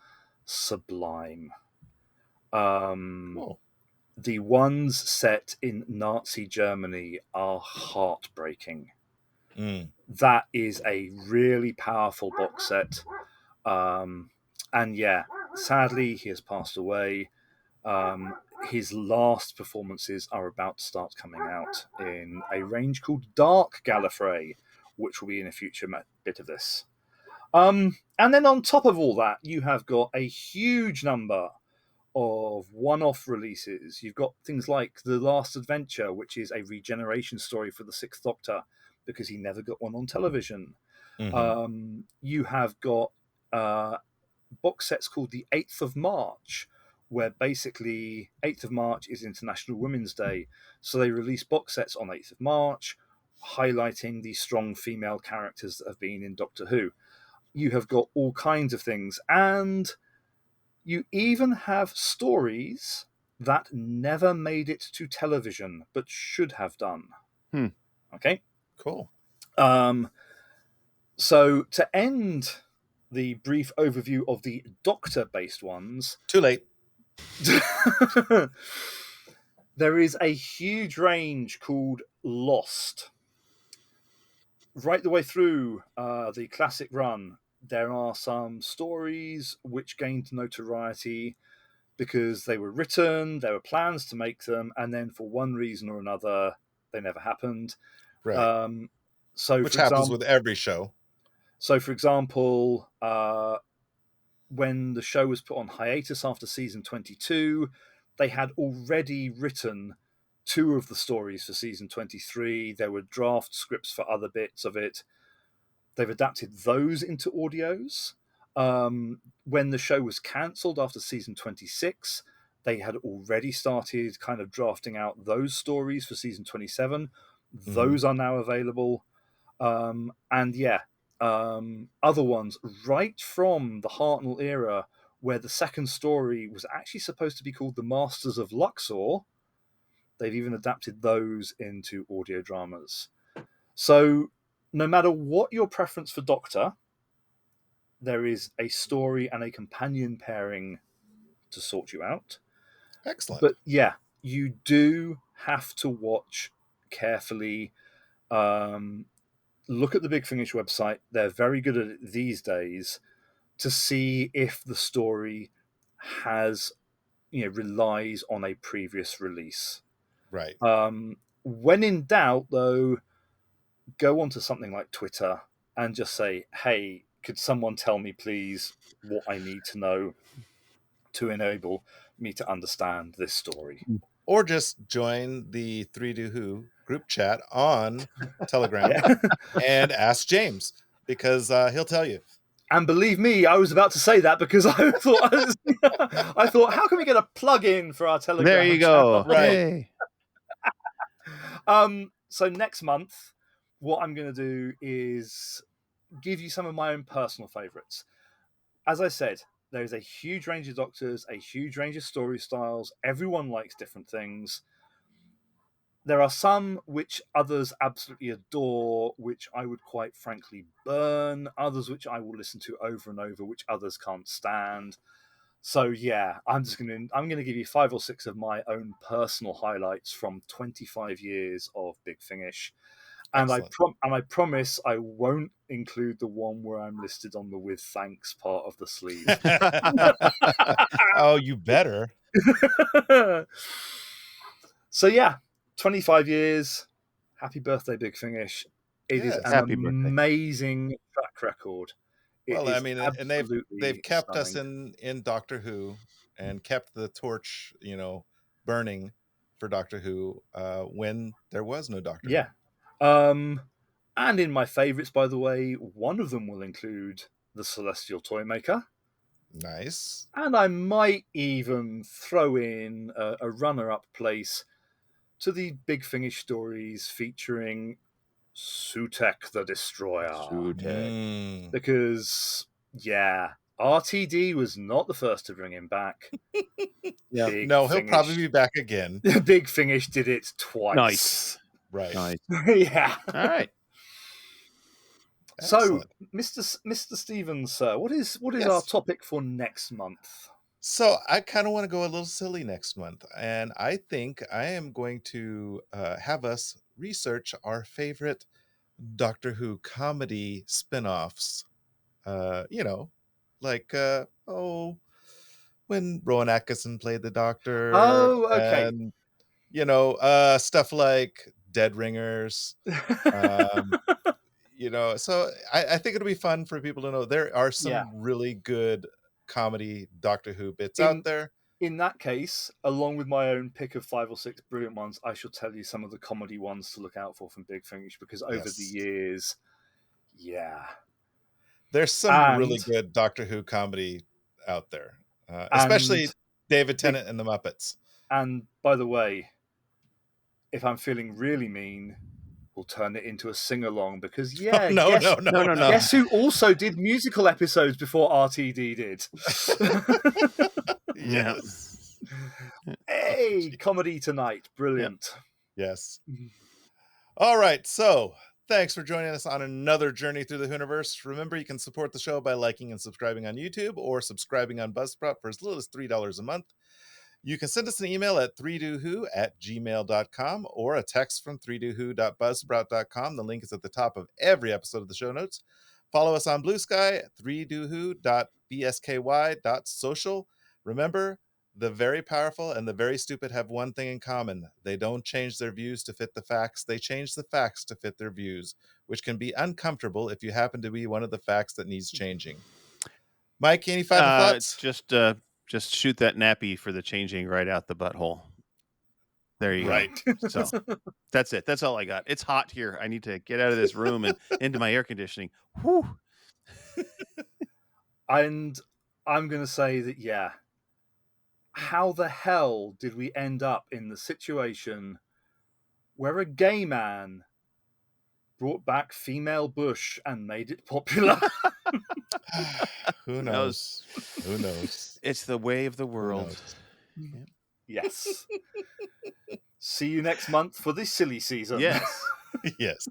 sublime. Cool. The ones set in Nazi Germany are heartbreaking. That is a really powerful box set. And yeah, sadly, he has passed away. His last performances are about to start coming out in a range called Dark Gallifrey, which will be in a future bit of this. And then on top of all that, you have got a huge number of one-off releases. You've got things like The Last Adventure, which is a regeneration story for the Sixth Doctor, because he never got one on television. You have got box sets called the 8th of March, where basically 8th of March is International Women's Day. So they release box sets on 8th of March, highlighting the strong female characters that have been in Doctor Who. You have got all kinds of things. And you even have stories that never made it to television, but should have done. Okay? Cool. So to end the brief overview of the Doctor-based ones... Too late. There is a huge range called Lost. Right the way through the classic run, there are some stories which gained notoriety because they were written, there were plans to make them, and then for one reason or another, they never happened. Right. Which happens with every show. So, for example, when the show was put on hiatus after season 22, they had already written 2 of the stories for season 23. There were draft scripts for other bits of it. They've adapted those into audios. When the show was cancelled after season 26, they had already started kind of drafting out those stories for season 27. Those are now available. And yeah, other ones right from the Hartnell era, where the second story was actually supposed to be called The Masters of Luxor. They've even adapted those into audio dramas. So no matter what your preference for Doctor, there is a story and a companion pairing to sort you out. Excellent. But yeah, you do have to watch carefully. Look at the Big Finish website. They're very good at it these days to see if the story has, relies on a previous release. Right. When in doubt, though, go onto something like Twitter and just say, hey, could someone tell me, please, what I need to know to enable me to understand this story? Or just join the 3Do Who group chat on Telegram and ask James, because he'll tell you. And believe me, I was about to say that because I thought, how can we get a plug-in for our Telegram? There you go. Right. So next month, what I'm going to do is give you some of my own personal favourites. As I said, there is a huge range of Doctors, a huge range of story styles. Everyone likes different things. There are some which others absolutely adore, which I would quite frankly burn. Others which I will listen to over and over, which others can't stand. So yeah, I'm going to give you 5 or 6 of my own personal highlights from 25 years of Big Finish. And I promise I won't include the one where I'm listed on the with thanks part of the sleeve. Oh, you better. So yeah, 25 years. Happy birthday, Big Finish. It is an amazing track record. Well, I mean, and they've kept us in Doctor Who and kept the torch, burning for Doctor Who when there was no Doctor Who. Yeah. And in my favourites, by the way, one of them will include the Celestial Toymaker. Nice. And I might even throw in a runner-up place to the Big Finish stories featuring Sutekh the Destroyer. Because, yeah, RTD was not the first to bring him back. No, he'll probably be back again. Big Finish did it twice. Nice. Right. Nice. Yeah. All right. Excellent. So, Mr. Stevens, sir, what is our topic for next month? So I kind of want to go a little silly next month, and I think I am going to have us research our favorite Doctor Who comedy spin-offs. You know, like when Rowan Atkinson played the Doctor, Oh, okay. and stuff like Dead Ringers. Um, so I think it'll be fun for people to know there are Yeah. some really good comedy Doctor Who bits out In there. in that case, along with my own pick of 5 or 6 brilliant ones, I shall tell you some of the comedy ones to look out for from Big Finish, because over the Yes. years, yeah. There's some really And good Doctor Who comedy out there, and especially David Big Tennant and the Muppets. and by the way, if I'm feeling really mean, we'll turn it into a sing-along, because Oh, no, no, no, No, no, no. guess who also did musical episodes before RTD did? Yeah. Yes. Hey, Jeez. comedy tonight. Brilliant. Yes. All right. So thanks for joining us on another journey through the Whoniverse. Remember, you can support the show by liking and subscribing on YouTube or subscribing on Buzzsprout for as little as $3 a month. You can send us an email at 3dowho@gmail.com or a text from 3dowho.buzzsprout.com. The link is at the top of every episode of the show notes. Follow us on Blue Sky at 3dowho.bsky.social. Remember, the very powerful and the very stupid have one thing in common. They don't change their views to fit the facts. They change the facts to fit their views, which can be uncomfortable if you happen to be one of the facts that needs changing. Mike, any final thoughts? Just shoot that nappy for the changing right out the butthole. There you Right. go. So that's it. That's all I got. It's hot here. I need to get out of this room and into my air conditioning. Whew. And I'm going to say that, yeah, how the hell did we end up in the situation where a gay man brought back female Bush and made it popular? Who knows? Who knows? It's the way of the Who world. knows? Yes. See you next month for the silly season. Yes. Yes.